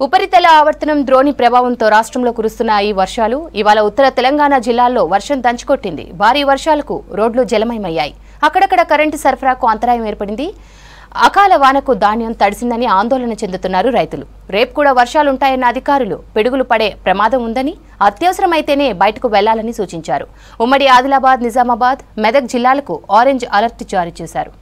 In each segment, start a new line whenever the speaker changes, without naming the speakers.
ఉపరితల ఆవర్తనం ద్రోణి ప్రభావంతో రాష్ట్రంలో కురుస్తున్న ఈ వర్షాలు ఇవాళ ఉత్తర తెలంగాణ జిల్లాల్లో వర్షం దంచుకొట్టింది. భారీ వర్షాలకు రోడ్లు జలమయమయ్యాయి. అక్కడక్కడ కరెంటు సరఫరాకు అంతరాయం ఏర్పడింది. అకాల వానకు ధాన్యం తడిసిందని ఆందోళన చెందుతున్నారు రైతులు. రేపు కూడా వర్షాలుంటాయన్న అధికారులు పిడుగులు పడే ప్రమాదం ఉందని, అత్యవసరమైతేనే బయటకు వెళ్లాలని సూచించారు. ఉమ్మడి ఆదిలాబాద్, నిజామాబాద్, మెదక్ జిల్లాలకు ఆరెంజ్ అలర్ట్ జారీ చేశారు.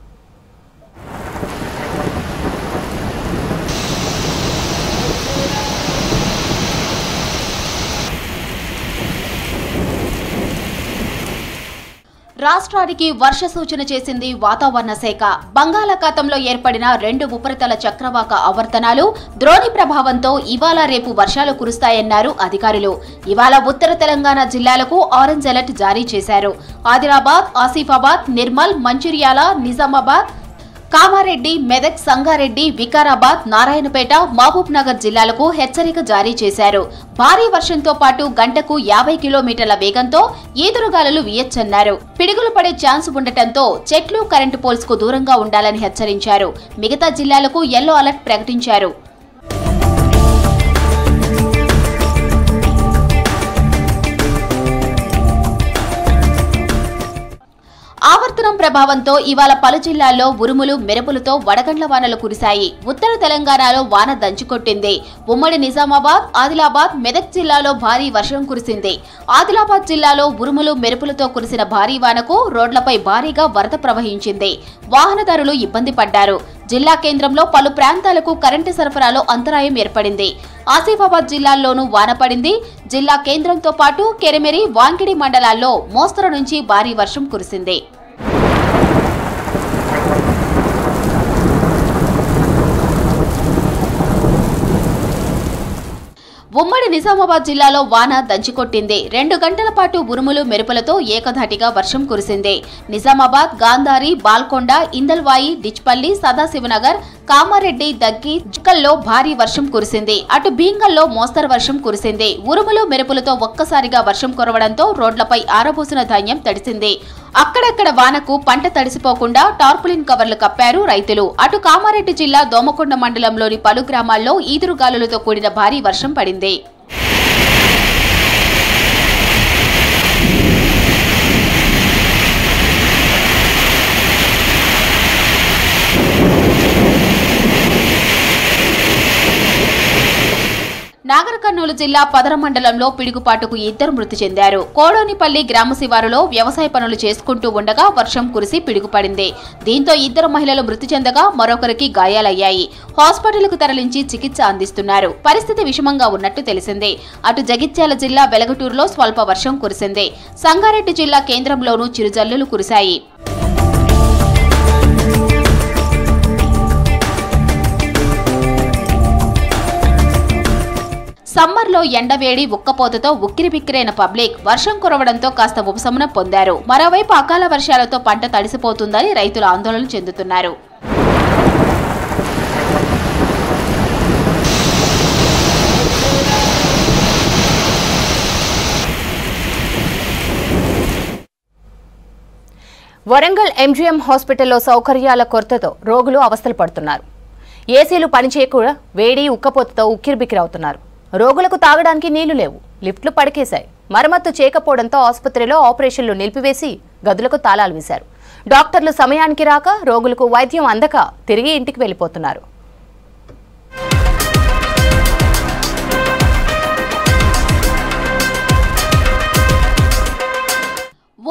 రాష్ట్రానికి వర్ష సూచన చేసింది వాతావరణ శాఖ. బంగాళాఖాతంలో ఏర్పడిన 2 ఉపరితల చక్రవాక ఆవర్తనాలు ద్రోణి ప్రభావంతో ఇవాళ రేపు వర్షాలు కురుస్తాయన్నారు అధికారులు. ఇవాళ ఉత్తర తెలంగాణ జిల్లాలకు ఆరెంజ్ అలర్ట్ జారీ చేశారు. ఆదిలాబాద్, ఆసిఫాబాద్, నిర్మల్, మంచిర్యాల, నిజామాబాద్, కామారెడ్డి, మెదక్, సంగారెడ్డి, వికారాబాద్, నారాయణపేట, మహబూబ్ నగర్ జిల్లాలకు హెచ్చరిక జారీ చేశారు. భారీ వర్షంతో పాటు గంటకు 50 కిలోమీటర్ల వేగంతో ఈదురుగాలులు వీయొచ్చన్నారు. పిడుగులు పడే ఛాన్స్ ఉండటంతో చెట్లు, కరెంటు పోల్స్ కు దూరంగా ఉండాలని హెచ్చరించారు. మిగతా జిల్లాలకు యెల్లో అలర్ట్ ప్రకటించారు. ఆవర్తనం ప్రభావంతో ఇవాళ పలు జిల్లాల్లో ఉరుములు, మెరుపులతో వడగండ్ల వానలు కురిశాయి. ఉత్తర తెలంగాణలో వాన దంచుకొట్టింది. ఉమ్మడి నిజామాబాద్, ఆదిలాబాద్, మెదక్ జిల్లాలో భారీ వర్షం కురిసింది. ఆదిలాబాద్ జిల్లాలో ఉరుములు, మెరుపులతో కురిసిన భారీ వానకు రోడ్లపై భారీగా వరద ప్రవహించింది. వాహనదారులు ఇబ్బంది పడ్డారు. జిల్లా కేంద్రంలో పలు ప్రాంతాలకు కరెంటు సరఫరాలో అంతరాయం ఏర్పడింది. ఆసిఫాబాద్ జిల్లాల్లోనూ వాన పడింది. జిల్లా కేంద్రంతో పాటు కెరమెరి, వాంకిడి మండలాల్లో మోస్తరు నుంచి భారీ వర్షం కురిసింది. ఉమ్మడి నిజామాబాద్ జిల్లాలో వాన దంచికొట్టింది. 2 గంటల పాటు ఉరుములు, మెరుపులతో ఏకధాటిగా వర్షం కురిసింది. నిజామాబాద్, గాంధారి, బాల్కొండ, ఇందల్వాయి, డిచ్పల్లి, సదాశివనగర్, కామారెడ్డి, దగ్గి, జిక్కల్లో భారీ వర్షం కురిసింది. అటు భీంగల్లో మోస్తరు వర్షం కురిసింది. ఉరుములు, మెరుపులతో ఒక్కసారిగా వర్షం కురవడంతో రోడ్లపై ఆరబోసిన ధాన్యం తడిసింది. అక్కడక్కడ వానకు పంట తడిసిపోకుండా టార్పులిన్ కవర్లు కప్పారు రైతులు. అటు కామారెడ్డి జిల్లా దోమకొండ మండలంలోని పలు గ్రామాల్లో ఈదురుగాలులతో కూడిన భారీ వర్షం పడింది. నాగర్ కర్నూలు జిల్లా పదర మండలంలో పిడుగుపాటుకు 2 మృతి చెందారు. కోడోనిపల్లి గ్రామ శివారులో వ్యవసాయ పనులు చేసుకుంటూ ఉండగా వర్షం కురిసి పిడుగుపడింది. దీంతో 2 మహిళలు మృతి చెందగా మరొకరికి గాయాలయ్యాయి. హాస్పిటల్కు తరలించి చికిత్స అందిస్తున్నారు. పరిస్థితి విషమంగా ఉన్నట్టు తెలిసింది. అటు జగిత్యాల జిల్లా వెలగటూరులో స్వల్ప వర్షం కురిసింది. సంగారెడ్డి జిల్లా కేంద్రంలోనూ చిరుజల్లులు కురిశాయి. సమ్మర్లో ఎండవేడి, ఉక్కపోతతో ఉక్కిరిబిక్కిరైన పబ్లిక్ వర్షం కురవడంతో కాస్త ఉపశమనం పొందారు. మరోవైపు అకాల వర్షాలతో పంట తడిసిపోతుందని రైతులు ఆందోళన చెందుతున్నారు.
వరంగల్ ఎంజీఎం హాస్పిటల్లో సౌకర్యాల కొరతతో రోగులు అవస్థలు పడుతున్నారు. ఏసీలు పనిచేయకుండా వేడి, ఉక్కపోతతో ఉక్కిరిబిక్కిరవుతున్నారు. రోగులకు తాగడానికి నీళ్లు లేవు. లిఫ్ట్లు పడికేశాయి. మరమ్మత్తు చేయకపోవడంతో ఆసుపత్రిలో ఆపరేషన్లు నిలిపివేసి గదులకు తాళాలు వేశారు. డాక్టర్లు సమయానికి రాక రోగులకు వైద్యం అందక తిరిగి ఇంటికి వెళ్లిపోతున్నారు.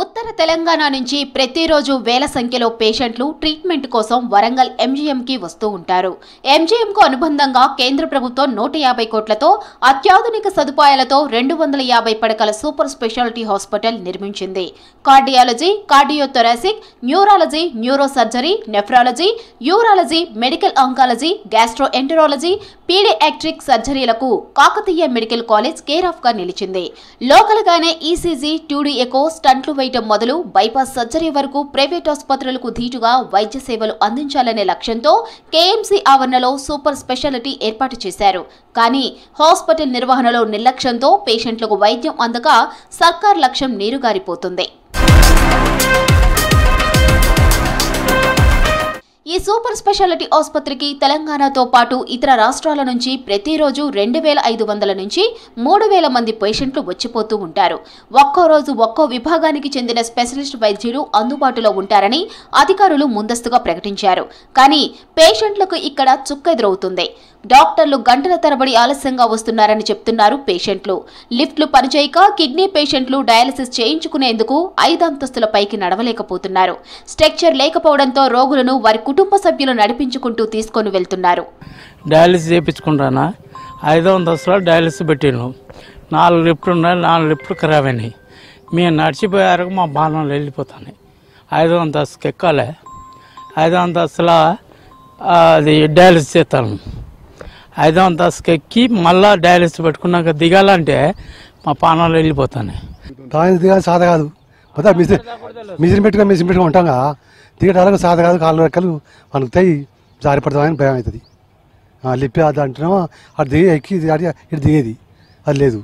ఉత్తర తెలంగాణ నుంచి ప్రతిరోజు వేల సంఖ్యలో పేషెంట్లు ట్రీట్మెంట్ కోసం వరంగల్ ఎంజీఎంకి వస్తూ ఉంటారు. ఎంజీఎంకు అనుబంధంగా కేంద్ర ప్రభుత్వం 150 కోట్లతో అత్యాధునిక సదుపాయాలతో 250 పడకల సూపర్ స్పెషాలిటీ హాస్పిటల్ నిర్మించింది. Cardiology, cardiothoracic, neurology, neuro surgery, nephrology, urology, medical oncology, gastroenterology, paediatric సర్జరీలకు Kakatiya medical college care of గా నిలిచింది. లోకల్ గానే ఈసీజీ, 2D ఎకో, స్టంట్లు వేయటం మొదలు బైపాస్ సర్జరీ వరకు ప్రైవేట్ ఆసుపత్రులకు ధీటుగా వైద్య సేవలు అందించాలనే లక్ష్యంతో కేఎంసీ ఆవరణలో సూపర్ స్పెషాలిటీ ఏర్పాటు చేశారు. కానీ హాస్పిటల్ నిర్వహణలో నిర్లక్ష్యంతో పేషెంట్లకు వైద్యం అందక సర్కార్ లక్ష్యం నీరుగారిపోతుంది. ఈ సూపర్ స్పెషాలిటీ ఆసుపత్రికి తెలంగాణతో పాటు ఇతర రాష్ట్రాల నుంచి ప్రతిరోజు 2500 నుంచి 3000 మంది పేషెంట్లు వచ్చిపోతూ ఉంటారు. ఒక్కో రోజు ఒక్కో విభాగానికి చెందిన స్పెషలిస్ట్ వైద్యులు అందుబాటులో ఉంటారని అధికారులు ముందస్తుగా ప్రకటించారు. కానీ పేషెంట్లకు ఇక్కడ చుక్కెదురవుతుంది. డాక్టర్లు గంటల తరబడి ఆలస్యంగా వస్తున్నారని చెప్తున్నారు పేషెంట్లు. లిఫ్ట్లు పనిచేయక కిడ్నీ పేషెంట్లు డయాలసిస్ చేయించుకునేందుకు 5 అంతస్తుల పైకి నడవలేకపోతున్నారు. స్ట్రక్చర్ లేకపోవడంతో రోగులను వారి కుటుంబ సభ్యులు నడిపించుకుంటూ తీసుకొని వెళ్తున్నారు.
డయాలసిస్ చేయించుకుంటానా 5వ అంతస్తులో డయాలసిస్ పెట్టాను. 4 లిఫ్ట్లు ఉన్నాయి, 4 లిఫ్ట్లు ఖరాబ్ అయినాయి. మేము నడిచిపోయారు మా బాణాలు వెళ్ళిపోతాయి. 5వ అంతస్తుకి ఎక్కాలి. 5వ అంతస్తులో అది డయాలసిస్ చేస్తాను. 5వ అంతస్తుకి ఎక్కి మళ్ళీ డయాలసిస్ పెట్టుకున్నాక దిగాలంటే మా పానాలు వెళ్ళిపోతాయి.
దిగాలి సాధ కాదు, మిషన్ పెట్టుకుని ఉంటాం కదా, దిగటాలకు సాధ కాదు. కాళ్ళు రెక్కలు మనకు తెయి జారి పడతామని భయం అవుతుంది. లిప్పి అది అంటున్నామో అటు దిగి ఎక్కి ఇటు దిగేది అది లేదు.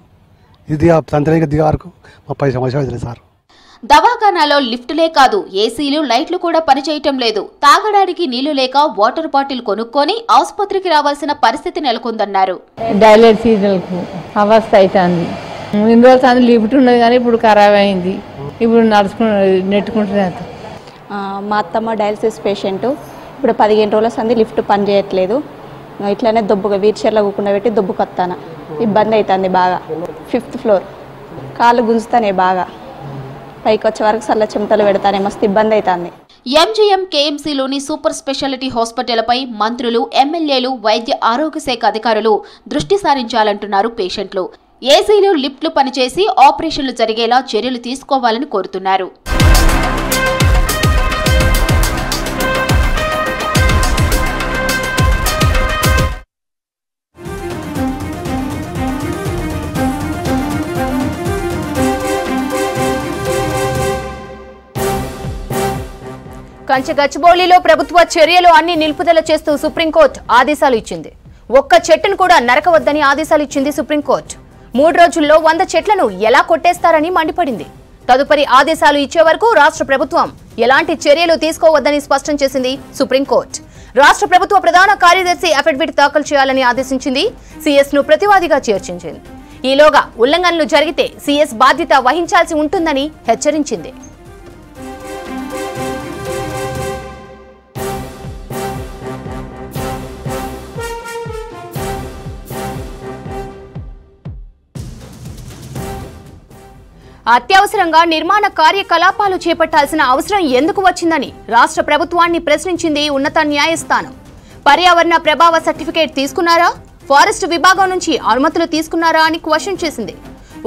ఇది తంత్రంగా దిగే వరకు మా 10 సంవత్సరాలు అవుతుంది సార్.
దవాఖానాలో లిఫ్టులే కాదు, ఏసీలు, లైట్లు కూడా పనిచేయటం లేదు. తాగడానికి నీళ్లు లేక వాటర్ బాటిల్ కొనుక్కొని ఆసుపత్రికి రావాల్సిన పరిస్థితి నెలకొందన్నారు.
డయాలసిస్ అవస్థ అవుతుంది. ఇన్ని రోజులు లిఫ్ట్ ఉన్నది కానీ ఇప్పుడు ఖరాబ్ అయింది. ఇప్పుడు నెట్టుకుంటున్నా.
మా అత్తమ్మ డయాలసిస్ పేషెంట్. ఇప్పుడు 15 రోజుల సంది లిఫ్ట్ పని చేయట్లేదు. ఇట్లానే దొబ్బుగా వీల్చైర్లో కూకుండా పెట్టి దొబ్బుకొస్తాను. ఇబ్బంది అవుతుంది బాగా. 5th ఫ్లోర్ కాళ్ళు గుంజుతానే బాగా. పైకి వచ్చే వరకు చల్ల చెమటలు పెడతానే మస్తు ఇబ్బంది అవుతుంది.
ఎంజీఎం కేఎంసీలోని సూపర్ స్పెషాలిటీ హాస్పిటల్పై మంత్రులు, ఎమ్మెల్యేలు, వైద్య ఆరోగ్య శాఖ అధికారులు దృష్టి సారించాలంటున్నారు పేషెంట్లు. ఏసీలు, లిఫ్ట్లు పనిచేసి ఆపరేషన్లు జరిగేలా చర్యలు తీసుకోవాలని కోరుతున్నారు.
గచ్చిబౌలిలో ప్రభుత్వ చర్యలు అన్ని నిలుపుదల చేస్తూ సుప్రీంకోర్టు ఆదేశాలు ఇచ్చింది. ఒక్క చెట్టును కూడా నరకవద్దని ఆదేశాలు ఇచ్చింది సుప్రీంకోర్టు. 3 రోజుల్లో 100 చెట్లను ఎలా కొట్టేస్తారని మండిపడింది. తదుపరి ఆదేశాలు ఇచ్చే వరకు రాష్ట్ర ప్రభుత్వం ఎలాంటి చర్యలు తీసుకోవద్దని స్పష్టం చేసింది సుప్రీంకోర్టు. రాష్ట్ర ప్రభుత్వ ప్రధాన కార్యదర్శి అఫిడవిట్ దాఖలు చేయాలని ఆదేశించింది. సీఎస్ ను ప్రతివాదిగా చేర్చించింది. ఈలోగా ఉల్లంఘనలు జరిగితే సీఎస్ బాధ్యత వహించాల్సి ఉంటుందని హెచ్చరించింది. అత్యవసరంగా నిర్మాణ కార్యకలాపాలు చేపట్టాల్సిన అవసరం ఎందుకు వచ్చిందని రాష్ట్ర ప్రభుత్వాన్ని ప్రశ్నించింది ఉన్నత న్యాయస్థానం. పర్యావరణ ప్రభావ సర్టిఫికేట్ తీసుకున్నారా, ఫారెస్ట్ విభాగం నుంచి అనుమతులు తీసుకున్నారా అని క్వశ్చన్ చేసింది.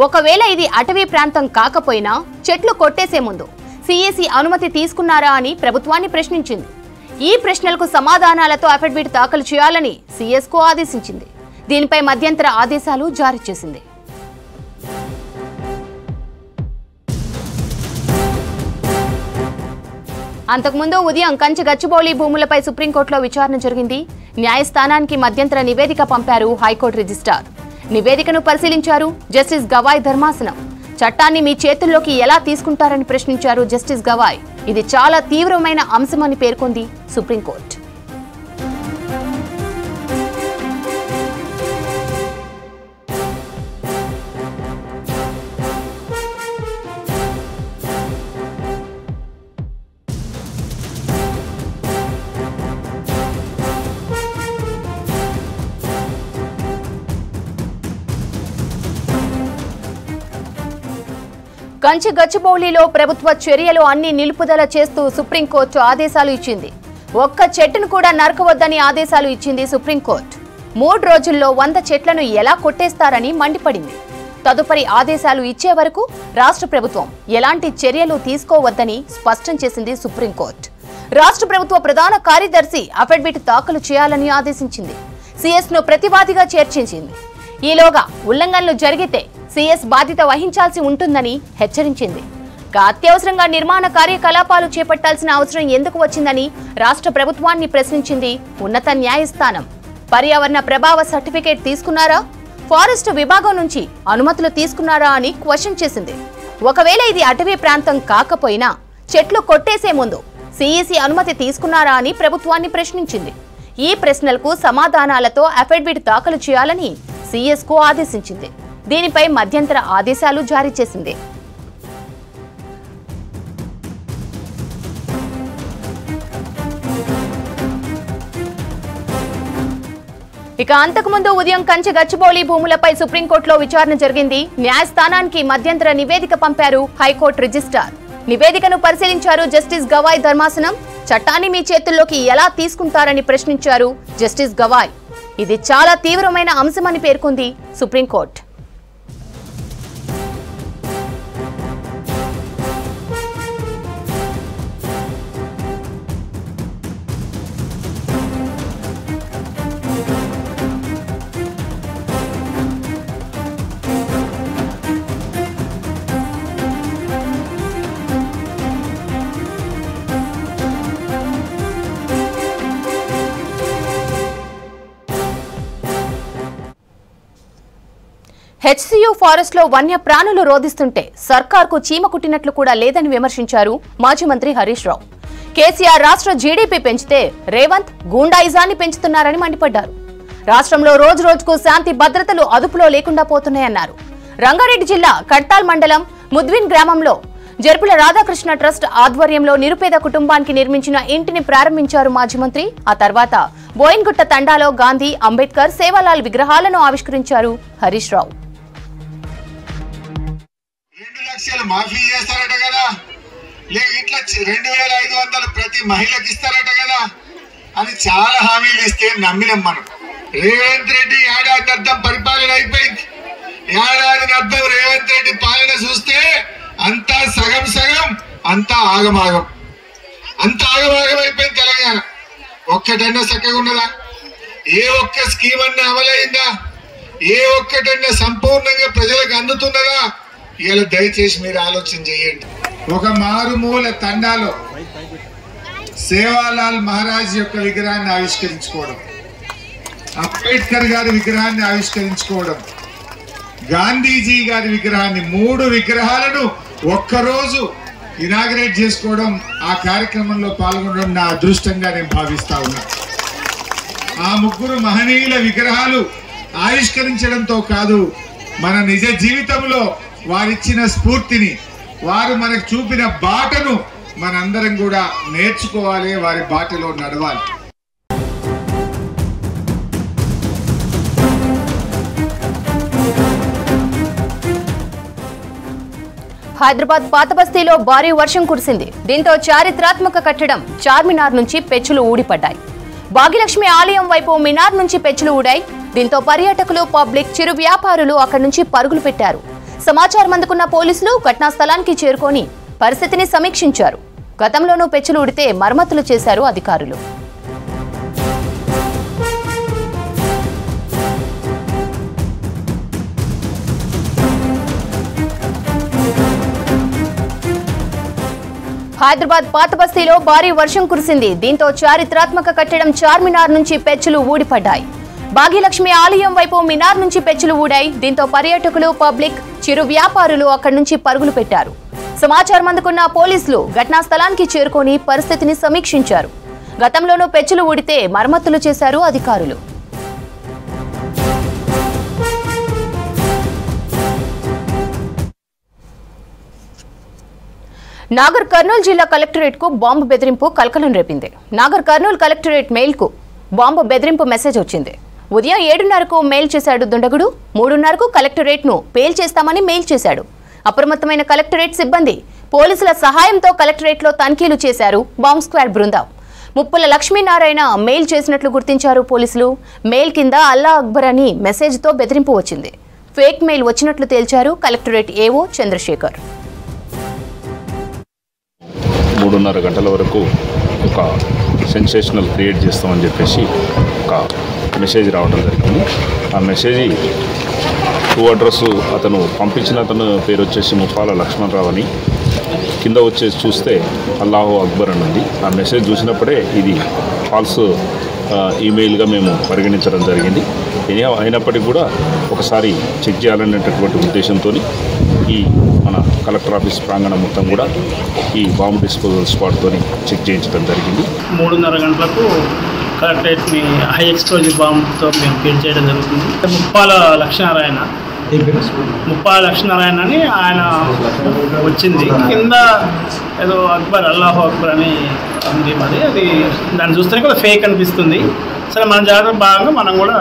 ఒకవేళ ఇది అటవీ ప్రాంతం కాకపోయినా చెట్లు కొట్టేసే ముందు సిఎసి అనుమతి తీసుకున్నారా అని ప్రభుత్వాన్ని ప్రశ్నించింది. ఈ ప్రశ్నలకు సమాధానాలతో అఫిడవిట్ దాఖలు చేయాలని సీఎస్ కు ఆదేశించింది. దీనిపై మధ్యంతర ఆదేశాలు జారీ చేసింది. అంతకుముందు ఉదయం గచ్చిబౌలి భూములపై సుప్రీంకోర్టులో విచారణ జరిగింది. న్యాయస్థానానికి మధ్యంతర నివేదిక పంపారు హైకోర్టు రిజిస్ట్రార్. నివేదికను పరిశీలించారు జస్టిస్ గవాయ్ ధర్మాసనం. చట్టాన్ని మీ చేతుల్లోకి ఎలా తీసుకుంటారని ప్రశ్నించారు జస్టిస్ గవాయ్. ఇది చాలా తీవ్రమైన అంశమని పేర్కొంది సుప్రీంకోర్టు. గచ్చిబౌలిలో ప్రభుత్వ చర్యలు అన్ని నిలుపుదల చేస్తూ సుప్రీంకోర్టు ఆదేశాలు ఇచ్చింది. ఒక్క చెట్టును కూడా నరకవద్దని ఆదేశాలు ఇచ్చింది సుప్రీంకోర్టు. 3 రోజుల్లో 100 చెట్లను ఎలా కొట్టేస్తారని మండిపడింది. తదుపరి ఆదేశాలు ఇచ్చే వరకు రాష్ట్ర ప్రభుత్వం ఎలాంటి చర్యలు తీసుకోవద్దని స్పష్టం చేసింది సుప్రీంకోర్టు. రాష్ట్ర ప్రభుత్వ ప్రధాన కార్యదర్శి అఫిడవిట్ దాఖలు చేయాలని ఆదేశించింది. సీఎస్ ను ప్రతివాదిగా చేర్చించింది. ఈలోగా ఉల్లంఘనలు జరిగితే సీఎస్ బాధ్యత వహించాల్సి ఉంటుందని హెచ్చరించింది. అత్యవసరంగా నిర్మాణ కార్యకలాపాలు చేపట్టాల్సిన అవసరం ఎందుకు వచ్చిందని రాష్ట్ర ప్రభుత్వాన్ని ప్రశ్నించింది ఉన్నత న్యాయస్థానం. పర్యావరణ ప్రభావ సర్టిఫికేట్ తీసుకున్నారా, ఫారెస్ట్ విభాగం నుంచి అనుమతులు తీసుకున్నారా అని క్వశ్చన్ చేసింది. ఒకవేళ ఇది అటవీ ప్రాంతం కాకపోయినా చెట్లు కొట్టేసే ముందు సిఈసి అనుమతి తీసుకున్నారా అని ప్రభుత్వాన్ని ప్రశ్నించింది. ఈ ప్రశ్నలకు సమాధానాలతో అఫిడవిట్ దాఖలు చేయాలని సిఎస్కు ఆదేశించింది. దీనిపై మధ్యంతర ఆదేశాలు జారీ చేసింది. ఇక అంతకుముందు ఉదయం కంచె గచ్చిబౌలి భూములపై సుప్రీంకోర్టులో విచారణ జరిగింది. న్యాయస్థానానికి మధ్యంతర నివేదిక పంపారు హైకోర్టు రిజిస్ట్రార్. నివేదికను పరిశీలించారు జస్టిస్ గవాయ్ ధర్మాసనం. చట్టాన్ని మీ చేతుల్లోకి ఎలా తీసుకుంటారని ప్రశ్నించారు జస్టిస్ గవాయ్. ఇది చాలా తీవ్రమైన అంశమని పేర్కొంది సుప్రీంకోర్టు. హెచ్సియు ఫారెస్ట్ లో వన్య ప్రాణులు రోధిస్తుంటే సర్కార్కు చీమ కుట్టినట్లు కూడా లేదని విమర్శించారు మాజీ మంత్రి హరీష్ రావు. కేసీఆర్ రాష్ట్ర జీడీపీ పెంచితే రేవంత్ గూండాయిజాన్ని పెంచుతున్నారని మండిపడ్డారు. రాష్ట్రంలో రోజు రోజుకు శాంతి భద్రతలు అదుపులో లేకుండా పోతున్నాయన్నారు. రంగారెడ్డి జిల్లా కడ్తాల్ మండలం ముద్విన్ గ్రామంలో జర్పుల రాధాకృష్ణ ట్రస్ట్ ఆధ్వర్యంలో నిరుపేద కుటుంబానికి నిర్మించిన ఇంటిని ప్రారంభించారు మాజీ మంత్రి. ఆ తర్వాత బోయిన్గుట్ట తండాలో గాంధీ, అంబేద్కర్, సేవాలాల్ విగ్రహాలను ఆవిష్కరించారు హరీష్ రావు.
2 లక్షలు మాఫీ చేస్తారట కదా, లేక ఇట్లా 2500 ప్రతి మహిళకి ఇస్తారట కదా అని చాలా హామీలు ఇస్తే నమ్మినాం మనం. రేవంత్ రెడ్డి ఏడాది అర్థం పరిపాలన అయిపోయింది. ఏడాది అర్థం రేవంత్ రెడ్డి పాలన చూస్తే అంతా సగం సగం, అంతా ఆగమాగం, అంతా ఆగమాగం అయిపోయింది తెలంగాణ. ఒక్కటన్నా చక్కగా ఉన్నదా? ఏ ఒక్క స్కీమ్ అన్నా అమలైందా? ఏ ఒక్కటన్నా సంపూర్ణంగా ప్రజలకు అందుతున్నదా? ఇలా దయచేసి మీరు ఆలోచన చేయండి. ఒక మారుమూల తండాలో సేవాలాల్ మహారాజ్ యొక్క విగ్రహాన్ని ఆవిష్కరించుకోవడం, అంబేద్కర్ గారి విగ్రహాన్ని ఆవిష్కరించుకోవడం, గాంధీజీ గారి విగ్రహాన్ని, 3 విగ్రహాలను ఒక్కరోజు ఇనాగ్రేట్ చేసుకోవడం, ఆ కార్యక్రమంలో పాల్గొనడం నా అదృష్టంగా నేను భావిస్తా ఉన్నా. ఆ 3 మహనీయుల విగ్రహాలు ఆవిష్కరించడంతో కాదు, మన నిజ జీవితంలో వారిచ్చిన స్ఫూర్తిని, వారు మనకు చూపిన బాటను మనందరం కూడా నేర్చుకోవాలి, వారి బాటలో నడవాలి.
హైదరాబాద్ పాతబస్తీలో భారీ వర్షం కురిసింది. దీంతో చారిత్రాత్మక కట్టడం చార్మినార్ నుంచి పెచ్చులు ఊడిపడ్డాయి. భాగ్యలక్ష్మి ఆలయం వైపు మినార్ నుంచి పెచ్చులు ఊడాయి. దీంతో పర్యాటకులు, పబ్లిక్, చిరు వ్యాపారులు అక్కడి నుంచి పరుగులు పెట్టారు. సమాచారం అందుకున్న పోలీసులు ఘటనా స్థలానికి చేరుకొని పరిస్థితిని సమీక్షించారు. గతంలోనూ పెచ్చులు ఊడితే మరమ్మతులు చేశారు అధికారులు. హైదరాబాద్ పాతబస్తీలో భారీ వర్షం కురిసింది. దీంతో చారిత్రాత్మక కట్టడం చార్మినార్ నుంచి పెచ్చులు ఊడిపడ్డాయి. భాగ్యలక్ష్మి ఆలయం వైపు మినార్ నుంచి పెచ్చులు ఊడాయి. దీంతో పర్యాటకులు, పబ్లిక్, చిరు వ్యాపారులు అక్కడి నుంచి పరుగులు పెట్టారు. సమాచారం అందుకున్న పోలీసులు ఘటనా స్థలానికి చేరుకొని పరిస్థితిని సమీక్షించారు. గతంలోనూ పెచ్చులు ఊడితే మరమ్మతులు చేశారు అధికారులు. నాగర్ కర్నూలు జిల్లా కలెక్టరేట్ కు బాంబు బెదిరింపు కలకలం రేపింది. నాగర్ కర్నూలు కలెక్టరేట్ మెయిల్ కు బాంబు బెదిరింపు మెసేజ్ వచ్చింది. ఉదయం 7:30కు మెయిల్ చేశాడు దుండగుడు. 3:30కు కలెక్టరేట్ ను పేల్ చేస్తామని మెయిల్ చేశాడు. అప్రమత్తమైన కలెక్టరేట్ సిబ్బంది పోలీసుల సహాయంతో కలెక్టరేట్ లో తనిఖీలు చేశారు బాంబ్ స్క్వాడ్ బృందం. ముప్పుల లక్ష్మీనారాయణ మెయిల్ చేసినట్లు గుర్తించారు పోలీసులు. మెయిల్ కింద అల్లా అక్బర్ అని మెసేజ్ తో బెదిరింపు వచ్చింది. ఫేక్ మెయిల్ వచ్చినట్లు తేల్చారు కలెక్టరేట్ ఏవో చంద్రశేఖర్.
3:30 గంటల వరకు ఒక సెన్సేషనల్ క్రియేట్ చేస్తామని చెప్పేసి ఒక మెసేజ్ రావడం జరిగింది. ఆ మెసేజ్ 2 అడ్రస్ అతను పంపించిన అతను పేరు వచ్చేసి ముప్పాల లక్ష్మణరావు అని, కింద వచ్చేసి చూస్తే అల్లాహు అక్బర్ అని ఉంది. ఆ మెసేజ్ చూసినప్పుడే ఇది ఫాల్స్ ఈమెయిల్గా మేము పరిగణించడం జరిగింది. అయినప్పటికీ కూడా ఒకసారి చెక్ చేయాలనేటటువంటి ఉద్దేశంతో ఈ మన కలెక్టర్ ఆఫీస్ ప్రాంగణం మొత్తం కూడా ఈ బాంబు డిస్పోజల్ స్పాట్తో చెక్ చేయించడం జరిగింది.
3:30 గంటలకు కలెక్టరేట్ని హై ఎక్స్ప్లోజివ్ బాంబుతో మేము పేల్ చేయడం జరుగుతుంది. ముప్పాల లక్ష్మీనారాయణ అని ఆయన వచ్చింది. కింద ఏదో అక్బర్ అల్లాహు అక్బర్ అని ఉంది. మరి అది దాన్ని చూస్తే కూడా ఫేక్ అనిపిస్తుంది. సరే, మన జాగ్రత్త భాగంగా మనం కూడా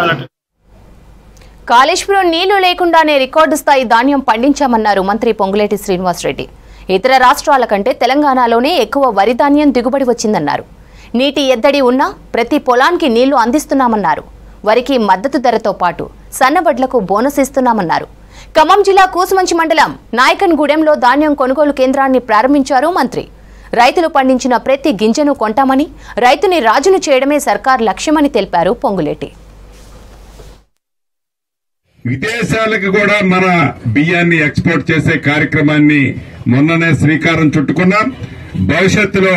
కాళేశ్వరం నీళ్లు లేకుండానే రికార్డు స్థాయి ధాన్యం పండించామన్నారు మంత్రి పొంగులేటి శ్రీనివాసరెడ్డి. ఇతర రాష్ట్రాల కంటే తెలంగాణలోనే ఎక్కువ వరి ధాన్యం దిగుబడి వచ్చిందన్నారు. నీటి ఎద్దడి ఉన్నా ప్రతి పొలానికి నీళ్లు అందిస్తున్నామన్నారు. వరికి మద్దతు ధరతో పాటు సన్నబడ్లకు బోనస్ ఇస్తున్నామన్నారు. ఖమ్మం జిల్లా కూసుమంచి మండలం నాయకన్గూడెంలో ధాన్యం కొనుగోలు కేంద్రాన్ని ప్రారంభించారు మంత్రి. రైతులు పండించిన ప్రతి గింజను కొంటామని, రైతుని రాజును చేయడమే సర్కార్ లక్ష్యమని తెలిపారు పొంగులేటి.
విదేశాలకు కూడా మన బియ్యాన్ని ఎక్స్పోర్ట్ చేసే కార్యక్రమాన్ని మొన్ననే శ్రీకారం చుట్టుకున్నాం. భవిష్యత్తులో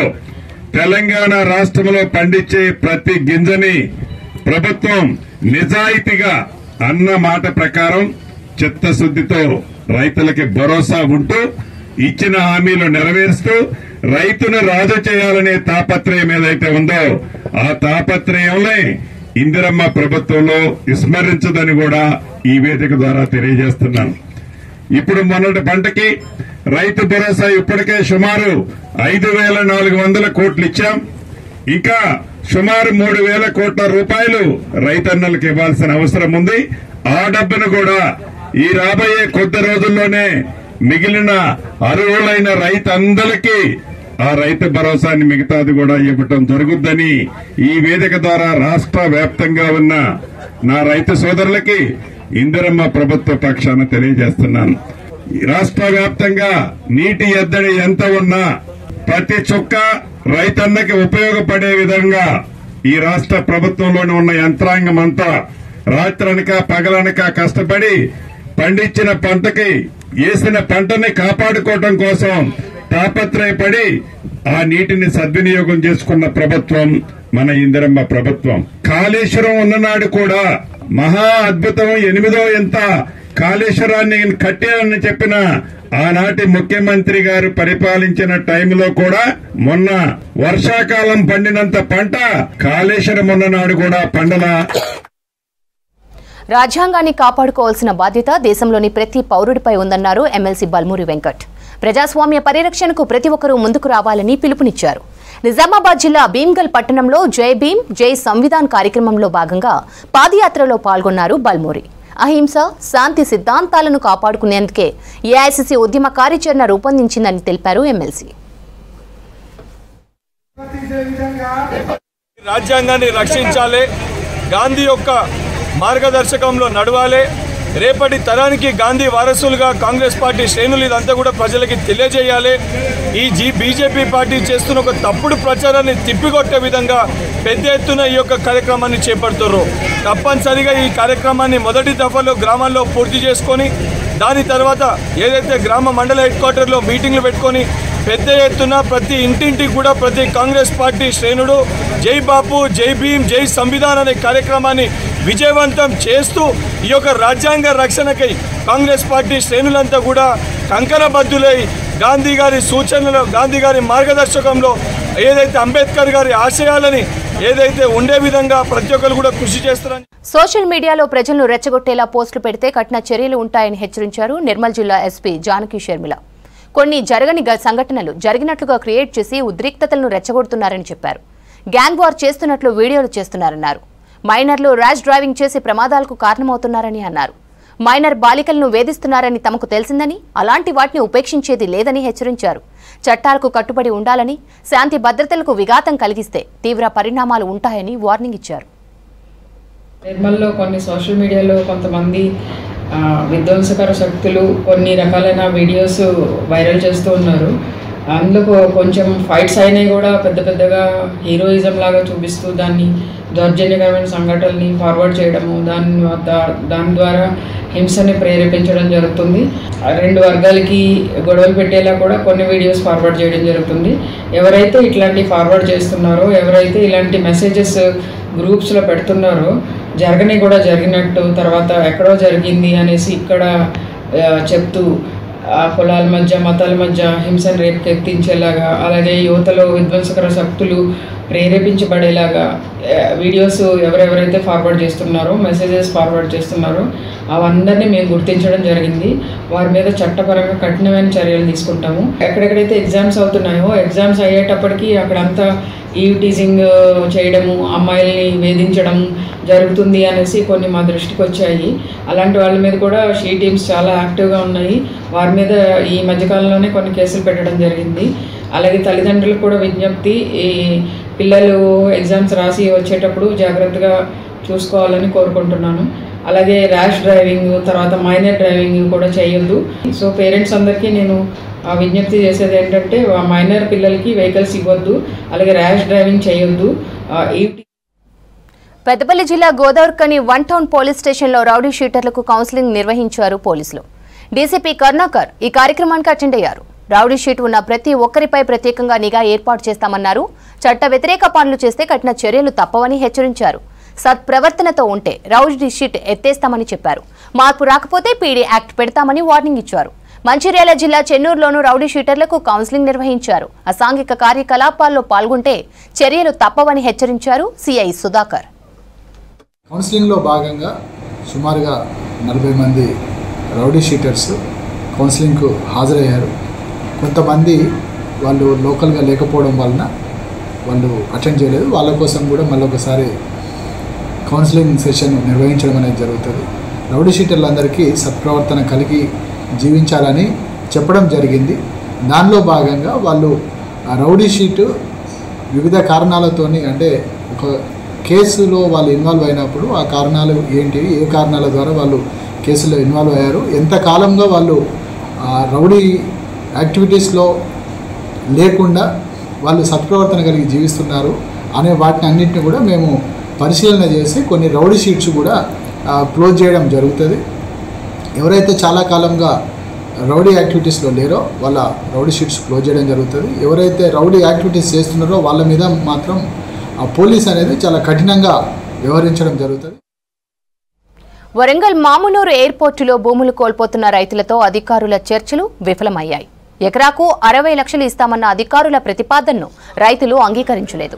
తెలంగాణ రాష్ట్రంలో పండించే ప్రతి గింజని ప్రభుత్వం నిజాయితీగా అన్న మాట ప్రకారం చిత్తశుద్దితో రైతులకి భరోసా ఉంటూ ఇచ్చిన హామీలు నెరవేరుస్తూ రైతును రాజు చేయాలనే తాపత్రయం ఏదైతే ఉందో ఆ తాపత్రయంలో ఇందిరమ్మ ప్రభుత్వంలో విస్మరించదని కూడా ఈ వేదిక ద్వారా తెలియజేస్తున్నాను. ఇప్పుడు మొన్నటి పంటకి రైతు భరోసా ఇప్పటికే సుమారు 5,400 కోట్లు ఇచ్చాం. ఇంకా సుమారు 3,000 కోట్ల రూపాయలు రైతన్నలకు ఇవ్వాల్సిన అవసరం ఉంది. ఆ డబ్బును కూడా ఈ రాబోయే కొద్ది రోజుల్లోనే మిగిలిన అర్హులైన రైతందరికీ ఆ రైతు భరోసాని మిగతాది కూడా ఇవ్వటం జరుగుద్దని ఈ వేదిక ద్వారా రాష్ట్ర వ్యాప్తంగా ఉన్న నా రైతు సోదరులకి ఇందిరమ్మ ప్రభుత్వ పక్షాన తెలియజేస్తున్నాను. రాష్ట్ర వ్యాప్తంగా నీటి ఎద్దడి ఎంత ఉన్నా ప్రతి చుక్క రైతన్నకి ఉపయోగపడే విధంగా ఈ రాష్ట్ర ప్రభుత్వంలోని ఉన్న యంత్రాంగం అంతా రాత్రనక పగలనక కష్టపడి పండించిన పంటకి వేసిన పంటని కాపాడుకోవటం కోసం తాపత్రయపడి ఆ నీటిని సద్వినియోగం చేసుకున్న ప్రభుత్వం మన ఇందిరమ్మ ప్రభుత్వం. కాళేశ్వరం ఉన్ననాడు కూడా మహా అద్భుతం 8వ ఎంత కాళేశ్వరాన్ని కట్టారని చెప్పిన ఆనాటి ముఖ్యమంత్రి గారు పరిపాలించిన టైంలో కూడా మొన్న వర్షాకాలం పండినంత పంట కాళేశ్వరం ఉన్ననాడు కూడా పండలా.
రాజ్యాంగాన్ని కాపాడుకోవాల్సిన బాధ్యత దేశంలోని ప్రతి పౌరుడిపై ఉందన్నారు ఎమ్మెల్సీ బల్మూరి వెంకట్. ప్రజాస్వామ్య పరిరక్షణకు ప్రతి ఒక్కరూ ముందుకు రావాలని పిలుపునిచ్చారు. నిజామాబాద్ జిల్లా భీమ్గల్ పట్టణంలో జై భీమ్ జై సంవిధాన్ కార్యక్రమంలో భాగంగా పాదయాత్రలో పాల్గొన్నారు బల్మూరి. అహింస, శాంతి సిద్ధాంతాలను కాపాడుకునేందుకే ఏఐసీసీ ఉద్యమ కార్యాచరణ రూపొందించిందని తెలిపారు ఎమ్మెల్సీ.
రాజ్యాంగాన్ని రక్షించాలి, గాంధీ యొక్క మార్గదర్శకంలో నడవాలి. రేపటి తరానికి గాంధీ వారసులుగా కాంగ్రెస్ పార్టీ శ్రేణులు ఇదంతా కూడా ప్రజలకి తెలియజేయాలి. ఈ బీజేపీ పార్టీ చేస్తున్న ఒక తప్పుడు ప్రచారాన్ని తిప్పికొట్టే విధంగా పెద్ద ఎత్తున ఈ యొక్క కార్యక్రమాన్ని చేపడుతున్నారు. తప్పనిసరిగా ఈ కార్యక్రమాన్ని మొదటి దఫాలో గ్రామాల్లో పూర్తి చేసుకొని దాని తర్వాత ఏదైతే గ్రామ మండల హెడ్ క్వార్టర్లో మీటింగ్లు పెట్టుకొని పెద్ద ఎత్తున ప్రతి ఇంటింటికి కూడా ప్రతి కాంగ్రెస్ పార్టీ శ్రేణుడు జై బాపు, జై భీమ్, జై సంవిధాన్ అనే కార్యక్రమాన్ని విజయవంతం చేస్తూ ఈ యొక్క రాజ్యాంగ రక్షణకై కాంగ్రెస్ పార్టీ శ్రేణులంతా కూడా కంకణబద్ధులై గాంధీ గారి సూచనలు, గాంధీ గారి మార్గదర్శకంలో ఏదైతే అంబేద్కర్ గారి ఆశయాలని ఏదైతే ఉండే విధంగా ప్రతి ఒక్కరు కూడా కృషి చేస్తారని.
సోషల్ మీడియాలో ప్రజలను రెచ్చగొట్టేలా పోస్టులు పెడితే కఠిన చర్యలు ఉంటాయని హెచ్చరించారు నిర్మల్ జిల్లా ఎస్పీ జానకి షర్మిల. కొన్ని జరగని సంఘటనలు జరిగినట్లుగా క్రియేట్ చేసి ఉద్రిక్తతలను రెచ్చగొడుతున్నారని చెప్పారు. గ్యాంగ్ వార్ చేస్తున్నట్లు వీడియోలు చేస్తున్నారన్నారు. మైనర్లు ర్యాష్ డ్రైవింగ్ చేసి ప్రమాదాలకు కారణమవుతున్నారని అన్నారు. మైనర్ బాలికలను వేధిస్తున్నారని తమకు తెలిసిందని, అలాంటి వాటిని ఉపేక్షించేది లేదని హెచ్చరించారు. చట్టాలకు కట్టుబడి ఉండాలని, శాంతి భద్రతలకు విఘాతం కలిగిస్తే తీవ్ర పరిణామాలు ఉంటాయని వార్నింగ్ ఇచ్చారు.
నిర్మల్లో కొన్ని సోషల్ మీడియాలో కొంతమంది విధ్వంసకర శక్తులు కొన్ని రకాలైన వీడియోస్ వైరల్ చేస్తూ ఉన్నారు. అందులో కొంచెం ఫైట్స్ అయినాయి కూడా పెద్ద పెద్దగా హీరోయిజం లాగా చూపిస్తూ దాన్ని దౌర్జన్యకరమైన సంఘటనల్ని ఫార్వర్డ్ చేయడము, దాని ద్వారా హింసని ప్రేరేపించడం జరుగుతుంది. 2 వర్గాలకి గొడవలు పెట్టేలా కూడా కొన్ని వీడియోస్ ఫార్వర్డ్ చేయడం జరుగుతుంది. ఎవరైతే ఇట్లాంటి ఫార్వర్డ్ చేస్తున్నారో, ఎవరైతే ఇలాంటి మెసేజెస్ గ్రూప్స్లో పెడుతున్నారో, జరగని కూడా జరిగినట్టు, తర్వాత ఎక్కడో జరిగింది అనేసి ఇక్కడ చెప్తూ కులాల మధ్య మతాల మధ్య హింసను రేపుకెత్తించేలాగా, అలాగే యువతలో విధ్వంసకర శక్తులు ప్రేరేపించబడేలాగా వీడియోస్ ఎవరెవరైతే ఫార్వర్డ్ చేస్తున్నారో, మెసేజెస్ ఫార్వర్డ్ చేస్తున్నారో అవందరినీ మేము గుర్తించడం జరిగింది. వారి మీద చట్టపరంగా కఠినమైన చర్యలు తీసుకుంటాము. ఎక్కడెక్కడైతే ఎగ్జామ్స్ అవుతున్నాయో ఎగ్జామ్స్ అయ్యేటప్పటికీ అక్కడంతా ఈవ్ టీజింగ్ చేయడము, అమ్మాయిల్ని వేధించడం జరుగుతుంది అనేసి కొన్ని మా దృష్టికి వచ్చాయి. అలాంటి వాళ్ళ మీద కూడా షీ టీమ్స్ చాలా యాక్టివ్గా ఉన్నాయి. వారి మీద ఈ మధ్యకాలంలోనే కొన్ని కేసులు పెట్టడం జరిగింది. అలాగే తల్లిదండ్రులకు కూడా విజ్ఞప్తి, ఈ పిల్లలు ఎగ్జామ్స్ రాసి వచ్చేటప్పుడు జాగ్రత్తగా చూసుకోవాలని కోరుకుంటున్నాను. అలాగే ర్యాష్ డ్రైవింగ్, తర్వాత మైనర్ డ్రైవింగ్ కూడా చేయొద్దు. సో పేరెంట్స్ అందరికీ నేను విజ్ఞప్తి చేసేది ఏంటంటే మైనర్ పిల్లలకి వెహికల్స్ ఇవ్వద్దు, అలాగే ర్యాష్ డ్రైవింగ్ చేయొద్దు.
పెద్దపల్లి జిల్లా గోదావరిఖని 1 టౌన్ పోలీస్ స్టేషన్లో రౌడీ షీటర్లకు కౌన్సిలింగ్ నిర్వహించారు పోలీసులు. డీసీపీ కరుణాకర్ ఈ కార్యక్రమానికి అటెండ్ అయ్యారు. రౌడీ షీట్ ఉన్న ప్రతి ఒక్కరిపై ప్రత్యేకంగా నిఘా ఏర్పాటు చేస్తామన్నారు. చట్ట వ్యతిరేక పనులు చేస్తే కఠిన చర్యలు తప్పవని హెచ్చరించారు. సత్ప్రవర్తనతో ఉంటే రౌడీ షీట్ ఎత్తేస్తామని చెప్పారు. మార్పు రాకపోతే పీడీ యాక్ట్ పెడతామని వార్నింగ్ ఇచ్చారు. మంచిర్యాల జిల్లా చెన్నూరులోనూ రౌడీ షీటర్లకు కౌన్సిలింగ్ నిర్వహించారు. అసాంఘిక కార్యకలాపాల్లో పాల్గొంటే చర్యలు తప్పవని హెచ్చరించారు సిఐ సుధాకర్.
కౌన్సిలింగ్లో భాగంగా సుమారుగా 40 మంది రౌడీ షీటర్స్ కౌన్సిలింగ్కు హాజరయ్యారు. కొంతమంది వాళ్ళు లోకల్గా లేకపోవడం వలన వాళ్ళు అటెండ్ చేయలేదు. వాళ్ళ కోసం కూడా మళ్ళొకసారి కౌన్సిలింగ్ సెషన్ నిర్వహించడం అనేది జరుగుతుంది. రౌడీ షీటర్లందరికీ సత్ప్రవర్తన కలిగి జీవించాలని చెప్పడం జరిగింది. దానిలో భాగంగా వాళ్ళు ఆ రౌడీ షీటు వివిధ కారణాలతోని, అంటే ఒక కేసులో వాళ్ళు ఇన్వాల్వ్ అయినప్పుడు ఆ కారణాలు ఏంటివి, ఏ కారణాల ద్వారా వాళ్ళు కేసులో ఇన్వాల్వ్ అయ్యారు, ఎంతకాలంగా వాళ్ళు రౌడీ యాక్టివిటీస్లో లేకుండా వాళ్ళు సత్ప్రవర్తన కలిగి జీవిస్తున్నారు అనే వాటిని అన్నింటినీ కూడా మేము పరిశీలన చేసి కొన్ని రౌడీ షీట్స్ కూడా క్లోజ్ చేయడం జరుగుతుంది. ఎవరైతే చాలా కాలంగా రౌడీ యాక్టివిటీస్లో లేరో వాళ్ళ రౌడీ షీట్స్ క్లోజ్ చేయడం జరుగుతుంది. ఎవరైతే రౌడీ యాక్టివిటీస్ చేస్తున్నారో వాళ్ళ మీద మాత్రం పోలీస్ అనేది చాలా కఠినంగా వ్యవహరించడం జరుగుతుంది.
వరంగల్ మామునూరు ఎయిర్పోర్టులో భూములు కోల్పోతున్న రైతులతో అధికారుల చర్చలు విఫలమయ్యాయి. ఎకరాకు 60 లక్షలు ఇస్తామన్న అధికారుల ప్రతిపాదనను రైతులు అంగీకరించలేదు.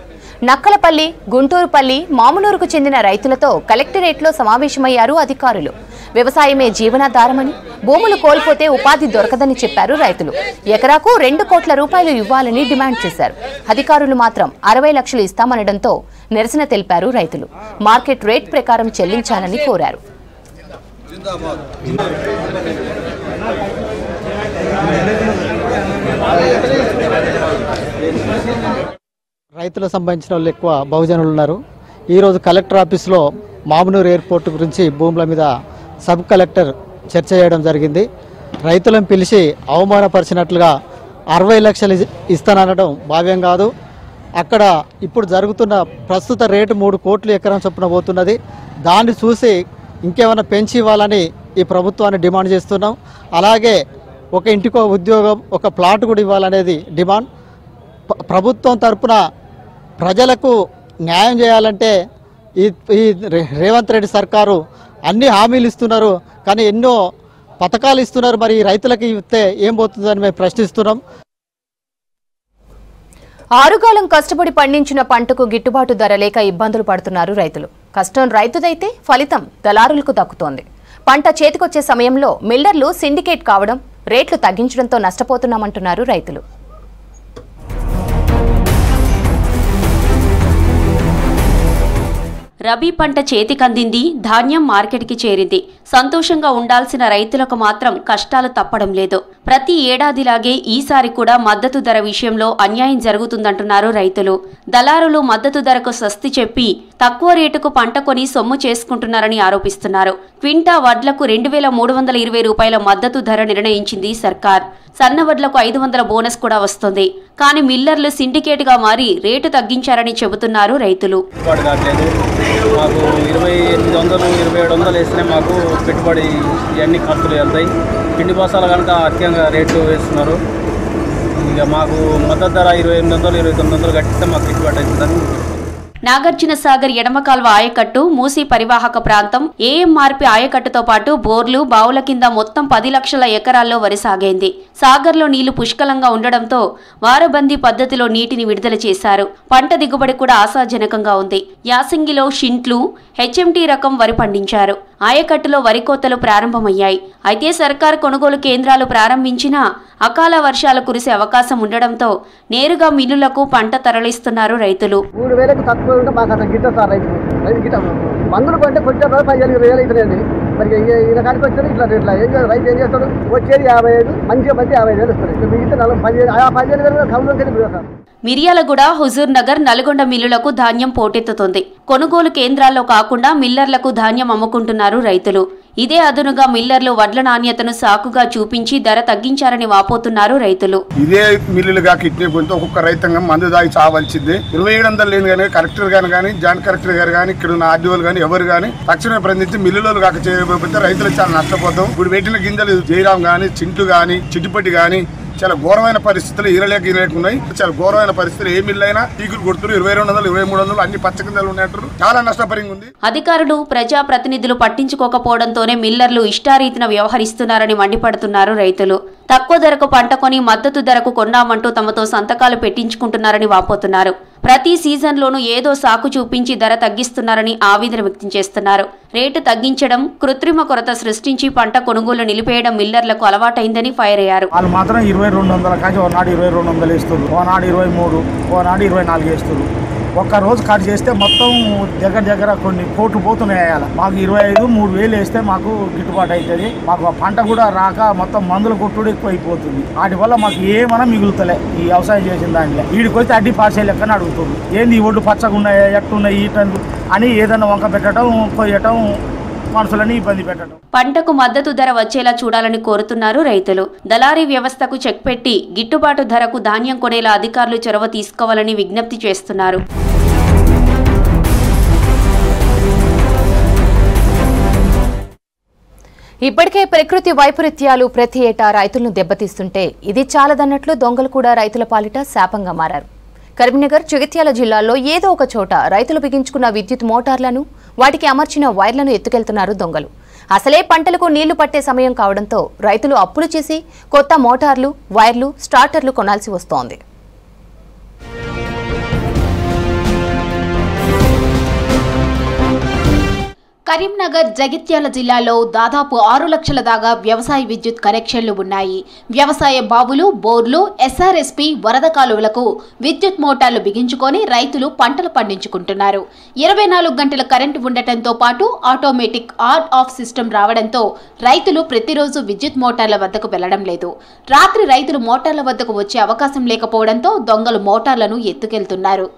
నక్కలపల్లి, గుంటూరుపల్లి, మామునూరుకు చెందిన రైతులతో కలెక్టరేట్లో సమావేశమయ్యారు అధికారులు. వ్యవసాయమే జీవనాధారమని, భూములు కోల్పోతే ఉపాధి దొరకదని చెప్పారు రైతులు. ఎకరాకు 2 కోట్ల రూపాయలు ఇవ్వాలని డిమాండ్ చేశారు. అధికారులు మాత్రం 60 లక్షలు ఇస్తామనడంతో నిరసన తెలిపారు రైతులు. మార్కెట్ రేట్ ప్రకారం చెల్లించాలని కోరారు.
రైతులకు సంబంధించిన వాళ్ళు ఎక్కువ బహుజనులు ఉన్నారు. ఈరోజు కలెక్టర్ ఆఫీస్లో మామునూరు ఎయిర్పోర్ట్ గురించి భూముల మీద సబ్ కలెక్టర్ చర్చ చేయడం జరిగింది. రైతులను పిలిచి అవమానపరిచినట్లుగా 60 లక్షలు ఇస్తాననడం భావ్యం కాదు. అక్కడ ఇప్పుడు జరుగుతున్న ప్రస్తుత రేటు 3 కోట్లు ఎకరం చొప్పున పోతున్నది. దాన్ని చూసి ఇంకేమైనా పెంచి ఇవ్వాలని ఈ ప్రభుత్వాన్ని డిమాండ్ చేస్తున్నాం. అలాగే ఒక ఇంటికో ఉద్యోగం, ఒక ప్లాట్ కూడా ఇవ్వాలనేది డిమాండ్. ప్రభుత్వం తరపున ప్రజలకు న్యాయం చేయాలంటే ఈ రేవంత్ రెడ్డి సర్కారు అన్ని హామీలు ఇస్తున్నారు, కానీ ఎన్నో పథకాలు ఇస్తున్నారు. మరి రైతులకు ఇస్తే ఏం పోతుందని మేము ప్రశ్నిస్తున్నాం.
ఆరుగాలం కష్టపడి పండించిన పంటకు గిట్టుబాటు ధర లేక ఇబ్బందులు పడుతున్నారు రైతులు. కష్టం రైతుదైతే ఫలితం దళారులకు దక్కుతోంది. పంట చేతికొచ్చే సమయంలో మిల్లర్లు సిండికేట్ కావడం, రేట్లు తగ్గించడంతో నష్టపోతున్నామంటున్నారు రైతులు.
రబీ పంట చేతికందింది, ధాన్యం మార్కెట్కి చేరింది. సంతోషంగా ఉండాల్సిన రైతులకు మాత్రం కష్టాలు తప్పడం లేదు. ప్రతి ఏడాదిలాగే ఈసారి కూడా మద్దతు ధర విషయంలో అన్యాయం జరుగుతుందంటున్నారు రైతులు. దళారులు మద్దతు ధరకు స్వస్తి చెప్పి తక్కువ రేటుకు పంట కొని సొమ్ము చేసుకుంటున్నారని ఆరోపిస్తున్నారు. క్వింటా వడ్లకు 2,320 రూపాయల మద్దతు ధర నిర్ణయించింది సర్కార్. సన్న వడ్లకు 500 బోనస్ కూడా వస్తుంది. కానీ మిల్లర్లు సిండికేట్ గా మారి రేటు తగ్గించారని చెబుతున్నారు రైతులు.
మాకు 2,800, 2,700 వేస్తేనే మాకు పెట్టుబడి ఇవన్నీ ఖర్చులు వెళ్తాయి. పిండి బస్తాలు కనుక అత్యంగా రేట్లు వేస్తున్నారు. ఇక మాకు మద్దతు ధర 2,800, 2,900 కట్టిస్తే మాకు గిట్టుబాటు అవుతుందని.
నాగార్జున సాగర్ ఎడమ కాల్వ ఆయకట్టు, మూసీ పరివాహక ప్రాంతం, ఏఎంఆర్పి ఆయకట్టుతో పాటు బోర్లు, బావుల కింద మొత్తం 10 లక్షల ఎకరాల్లో వరి సాగైంది. సాగర్లో నీళ్లు పుష్కలంగా ఉండడంతో వారబందీ పద్ధతిలో నీటిని విడుదల చేశారు. పంట దిగుబడి కూడా ఆశాజనకంగా ఉంది. యాసంగిలో షింట్లు, హెచ్ఎంటీ రకం వరి పండించారు. ఆయకట్టులో వరి కోతలు ప్రారంభమయ్యాయి. అయితే సర్కార్ కొనుగోలు కేంద్రాలు ప్రారంభించినా అకాల వర్షాలు కురిసే అవకాశం ఉండడంతో నేరుగా మిల్లులకు పంట తరలిస్తున్నారు రైతులు.
3,000కు తక్కువ ఉంటే మాకు అసలు గిట్ట సార్ రైతు గిట్ట మందులు కొంటే కొంచెం 15,000 అవుతున్నాయండి. మరి ఈయన కాడికి వచ్చేది ఇట్లా రైతు ఏం చేస్తాడు? వచ్చేది 55, మంచిగా మంచి 55,000 వస్తుంది. మిగతా 15,000 కౌలు సార్.
మిర్యాలగూడ, హుజూర్ నగర్, నల్గొండ మిల్లులకు ధాన్యం పోటెత్తుతుంది. కొనుగోలు కేంద్రాల్లో కాకుండా మిల్లర్లకు ధాన్యం అమ్ముకుంటున్నారు రైతులు. ఇదే అదునుగా మిల్లర్లు వడ్ల నాణ్యతను సాకుగా చూపించి ధర తగ్గించారని వాపోతున్నారు రైతులు.
ఇదే మిల్లులుగా కిడ్నీ కొంత ఒక్కొక్క రైతాంగం మందు దాగి చావాల్సిందే. 2700 లేని కానీ కలెక్టర్ కానీ జాయింట్ కలెక్టర్ గారు కానీ ఇక్కడ ఉన్న ఆర్డీఓలు కానీ ఎవరు కానీ తక్షణమే ప్రయత్నించి మిల్లులు కాక చేయకపోతే రైతులు చాలా నష్టపోతాం. ఇప్పుడు పెట్టిన గింజలు జయరాం కానీ, చింటు కానీ, చిట్టిపట్టి కానీ చాలా ఘోరమైన పరిస్థితులు ఇరలేకున్నాయి. చాలా ఘోరమైన పరిస్థితులు. ఏ మిల్లు అయినా టీకులు కొడుతున్నారు. 2200, 2300 అన్ని పచ్చ కిందలు ఉన్నట్టు చాలా నష్టపరంగా ఉంది.
అధికారులు, ప్రజాప్రతినిధులు పట్టించుకోకపోవడంతోనే మిల్లర్లు ఇష్టారీతిన వ్యవహరిస్తున్నారని మండిపడుతున్నారు రైతులు. తక్కువ ధరకు పంట కొని మద్దతు ధరకు కొన్నామంటూ తమతో సంతకాలు పెట్టించుకుంటున్నారని వాపోతున్నారు. ప్రతి సీజన్లోనూ ఏదో సాకు చూపించి ధర తగ్గిస్తున్నారని ఆవేదన వ్యక్తం చేస్తున్నారు. రేటు తగ్గించడం, కృత్రిమ కొరత సృష్టించి పంట కొనుగోలు నిలిపేయడం మిల్లర్లకు అలవాటైందని ఫైర్ అయ్యారు.
వాళ్ళు మాత్రం 2200 కాచి ఒకనాడు 2200 వేస్తారు, ఒకనాడు 23, ఒకనాడు 24 వేస్తారు. ఒక్క రోజు కట్ చేస్తే మొత్తం దగ్గర కొన్ని కోట్లు పోతున్నాయి. మాకు 25, 3,000 వేస్తే మాకు గిట్టుబాటు అవుతుంది. మాకు పంట కూడా రాక మొత్తం మందుల కొట్టుడు ఎక్కువ అయిపోతుంది. వాటి వల్ల మాకు ఏమైనా మిగులుతలే ఈ వ్యవసాయం చేసిన దాంట్లో. వీడికి వచ్చి అడ్డి పార్సల్ లెక్కన అడుగుతుంది. ఏంది ఈ ఒడ్డు పచ్చగా ఉన్నాయా, ఎట్టున్నాయి, ఈటన్లు అని ఏదైనా వంక పెట్టడం, కొయ్యటం, మనుషులని ఇబ్బంది పెట్టడం.
పంటకు మద్దతు ధర వచ్చేలా చూడాలని కోరుతున్నారు రైతులు. దళారీ వ్యవస్థకు చెక్ పెట్టి గిట్టుబాటు ధరకు ధాన్యం కొనేలా అధికారులు చొరవ తీసుకోవాలని విజ్ఞప్తి చేస్తున్నారు.
ఇప్పటికే ప్రకృతి వైపరీత్యాలు ప్రతి ఏటా రైతులను దెబ్బతీస్తుంటే ఇది చాలదన్నట్లు దొంగలు కూడా రైతుల పాలిట శాపంగా మారారు. కరీంనగర్, జగిత్యాల జిల్లాల్లో ఏదో ఒక చోట రైతులు బిగించుకున్న విద్యుత్ మోటార్లను, వాటికి అమర్చిన వైర్లను ఎత్తుకెళ్తున్నారు దొంగలు. అసలే పంటలకు నీళ్లు పట్టే సమయం కావడంతో రైతులు అప్పులు చేసి కొత్త మోటార్లు, వైర్లు, స్టార్టర్లు కొనాల్సి వస్తోంది.
కరీంనగర్, జగిత్యాల జిల్లాలో దాదాపు 6 లక్షల దాకా వ్యవసాయ విద్యుత్ కనెక్షన్లు ఉన్నాయి. వ్యవసాయ బావులు, బోర్లు, ఎస్ఆర్ఎస్పీ, వరద కాలువలకు విద్యుత్ మోటార్లు బిగించుకొని రైతులు పంటలు పండించుకుంటున్నారు. 24 గంటల కరెంటు ఉండటంతో పాటు ఆటోమేటిక్ ఆన్ ఆఫ్ సిస్టమ్ రావడంతో రైతులు ప్రతిరోజు విద్యుత్ మోటార్ల వద్దకు వెళ్లడం లేదు. రాత్రి రైతులు మోటార్ల వద్దకు వచ్చే అవకాశం లేకపోవడంతో దొంగలు మోటార్లను ఎత్తుకెళ్తున్నారు.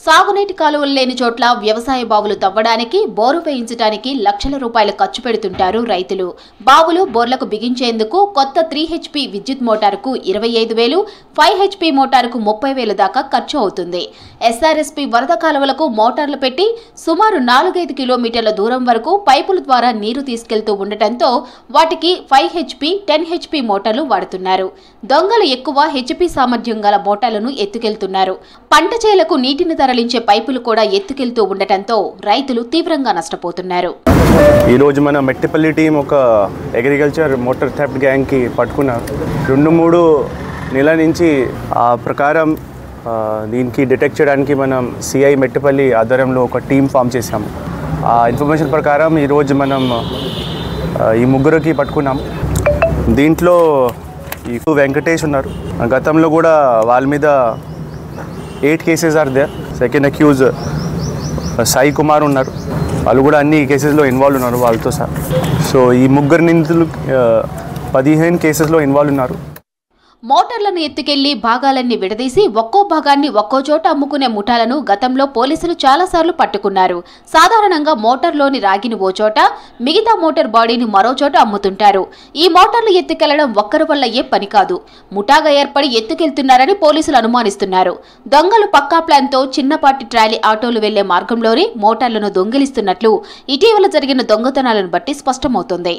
సాగునీటి కాలువలు లేని చోట్ల వ్యవసాయ బావులు తవ్వడానికి, బోరు వేయించడానికి లక్షల రూపాయలు ఖర్చు పెడుతుంటారు రైతులు. బావులు, బోర్లకు బిగించేందుకు కొత్త 3HP విద్యుత్ మోటారుకు 25,000, 5HP మోటారుకు 30,000 దాకా ఖర్చు అవుతుంది. ఎస్ఆర్ఎస్పీ వరద కాలువలకు మోటార్లు పెట్టి సుమారు 4-5 కిలోమీటర్ల దూరం వరకు పైపుల ద్వారా నీరు తీసుకెళ్తూ ఉండటంతో వాటికి 5HP, 10HP మోటార్లు వాడుతున్నారు. దొంగలు ఎక్కువ HP సామర్థ్యం గల మోటార్లను ఎత్తుకెళ్తున్నారు. పంట చేలకు నీటిని తరలించే పైపులు కూడా ఎత్తుకెళ్తూ ఉండటంతో రైతులు తీవ్రంగా నష్టపోతున్నారు.
ఈరోజు మన మెట్టిపల్లి టీం ఒక అగ్రికల్చర్ మోటార్ థెఫ్ట్ గ్యాంగ్కి పట్టుకున్నారు. 2-3 నెలల నుంచి ఆ ప్రకారం దీనికి డిటెక్ట్ చేయడానికి మనం సిఐ మెట్టిపల్లి ఆధ్వర్యంలో ఒక టీం ఫామ్ చేశాము. ఆ ఇన్ఫర్మేషన్ ప్రకారం ఈరోజు మనం ఈ ముగ్గురికి పట్టుకున్నాం. దీంట్లో ఈ వెంకటేష్ ఉన్నారు. గతంలో కూడా వాళ్ళ మీద 8 cases are there. Second accused Sai Kumar ఉన్నారు. వాళ్ళు కూడా అన్ని కేసెస్లో ఇన్వాల్వ్ ఉన్నారు వాళ్ళతో సార్. సో ఈ ముగ్గురు నిందితులు 15 కేసెస్లో ఇన్వాల్వ్ ఉన్నారు.
మోటార్లను ఎత్తుకెళ్లి భాగాలన్నీ విడదీసి ఒక్కో భాగాన్ని ఒక్కో చోట అమ్ముకునే ముఠాలను గతంలో పోలీసులు చాలాసార్లు పట్టుకున్నారు. సాధారణంగా మోటార్లోని రాగిని ఓ చోట, మిగతా మోటార్ బాడీని మరో చోట అమ్ముతుంటారు. ఈ మోటార్లు ఎత్తుకెళ్లడం ఒక్కరి వల్ల ఏ పని కాదు. ముఠాగా ఏర్పడి ఎత్తుకెళ్తున్నారని పోలీసులు అనుమానిస్తున్నారు. దొంగలు పక్కా ప్లాన్తో చిన్నపాటి ట్రాలీ ఆటోలు వెళ్లే మార్గంలోనే మోటార్లను దొంగిలిస్తున్నట్లు ఇటీవల జరిగిన దొంగతనాలను బట్టి స్పష్టమవుతోంది.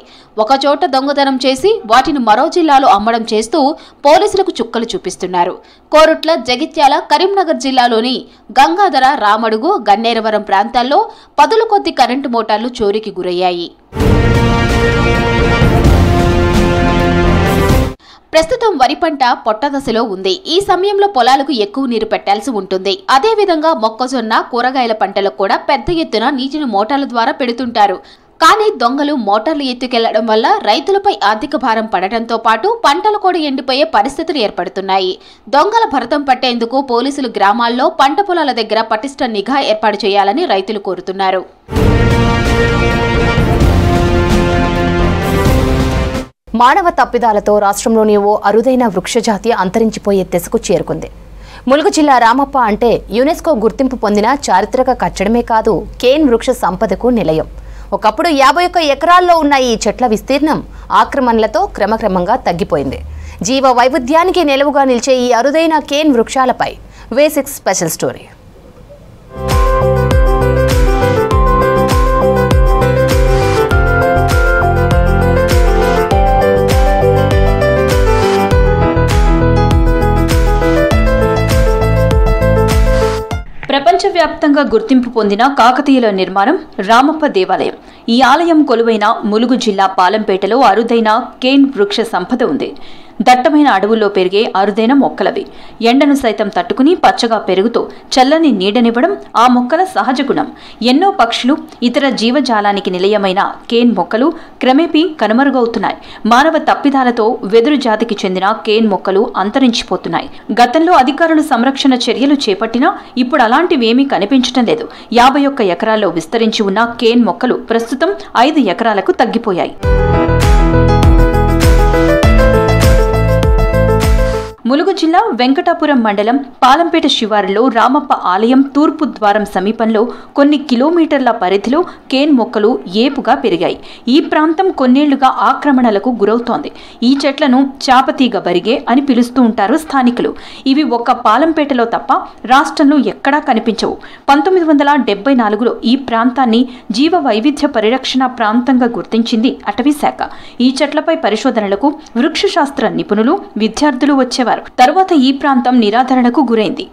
ఒక చోట దొంగతనం చేసి వాటిని మరో జిల్లాలో అమ్మడం చేస్తూ పోలీసులకు చుక్కలు చూపిస్తున్నారు. కోరుట్ల, జగిత్యాల, కరీంనగర్ జిల్లాలోని గంగాధర, రామడుగు, గన్నేరవరం ప్రాంతాల్లో పదుల కొద్ది కరెంటు మోటార్లు చోరీకి గురయ్యాయి. ప్రస్తుతం వరి పంట పొట్టదశలో ఉంది. ఈ సమయంలో పొలాలకు ఎక్కువ నీరు పెట్టాల్సి ఉంటుంది. అదేవిధంగా మొక్కజొన్న, కూరగాయల పంటలకు కూడా పెద్ద ఎత్తున నీటిని మోటార్ల ద్వారా పెడుతుంటారు. కానీ దొంగలు మోటార్లు ఎత్తుకెళ్లడం వల్ల రైతులపై ఆర్థిక భారం పడటంతో పాటు పంటలు కూడా ఎండిపోయే పరిస్థితులు ఏర్పడుతున్నాయి. దొంగల భరతం పట్టేందుకు పోలీసులు గ్రామాల్లో పంట పొలాల దగ్గర పటిష్ట నిఘా ఏర్పాటు చేయాలని రైతులు కోరుతున్నారు.
మానవ తప్పిదాలతో రాష్ట్రంలోని ఓ అరుదైన వృక్షజాతి అంతరించిపోయే దశకు చేరుకుంది. ములుగు జిల్లా రామప్ప అంటే యునెస్కో గుర్తింపు పొందిన చారిత్రక కట్టడమే కాదు, కేన్ వృక్ష సంపదకు నిలయం. ఒకప్పుడు 51 ఎకరాల్లో ఉన్న ఈ చెట్ల విస్తీర్ణం ఆక్రమణలతో క్రమక్రమంగా తగ్గిపోయింది. జీవ వైవిధ్యానికి నిలవుగా నిలిచే ఈ అరుదైన కేన్ వృక్షాలపై V6 స్పెషల్ స్టోరీ.
ప్రపంచవ్యాప్తంగా గుర్తింపు పొందిన కాకతీయుల నిర్మాణం రామప్ప దేవాలయం. ఈ ఆలయం కొలువైన ములుగు జిల్లా పాలంపేటలో అరుదైన కేన్ వృక్ష సంపద ఉంది. దట్టమైన అడవుల్లో పెరిగే అరుదైన మొక్కలవి. ఎండను సైతం తట్టుకుని పచ్చగా పెరుగుతూ చల్లని నీడనివ్వడం ఆ మొక్కల సహజ గుణం. ఎన్నో పక్షులు, ఇతర జీవజాలానికి నిలయమైన కేన్ మొక్కలు క్రమేపీ కనుమరుగవుతున్నాయి. మానవ తప్పిదాలతో వెదురు జాతికి చెందిన కేన్ మొక్కలు అంతరించిపోతున్నాయి. గతంలో అధికారులు సంరక్షణ చర్యలు చేపట్టినా ఇప్పుడు అలాంటివేమీ కనిపించడం లేదు. 51 ఎకరాల్లో విస్తరించి ఉన్న కేన్ మొక్కలు ప్రస్తుతం 5 ఎకరాలకు తగ్గిపోయాయి. ములుగు జిల్లా వెంకటాపురం మండలం పాలంపేట శివారులో రామప్ప ఆలయం తూర్పు ద్వారం సమీపంలో కొన్ని కిలోమీటర్ల పరిధిలో కేన్ మొక్కలు ఏపుగా పెరిగాయి. ఈ ప్రాంతం కొన్నేళ్లుగా ఆక్రమణలకు గురవుతోంది. ఈ చెట్లను చాపతీగ బరిగే అని పిలుస్తూ ఉంటారు స్థానికులు. ఇవి ఒక్క పాలంపేటలో తప్ప రాష్ట్రంలో ఎక్కడా కనిపించవు. 1974లో ఈ ప్రాంతాన్ని జీవ వైవిధ్య పరిరక్షణ ప్రాంతంగా గుర్తించింది అటవీ శాఖ. ఈ చెట్లపై పరిశోధనలకు వృక్షశాస్త్ర నిపుణులు, విద్యార్థులు వచ్చేవారు. తరువాత ఈ ప్రాంతం నిరాధరణకు గురైంది.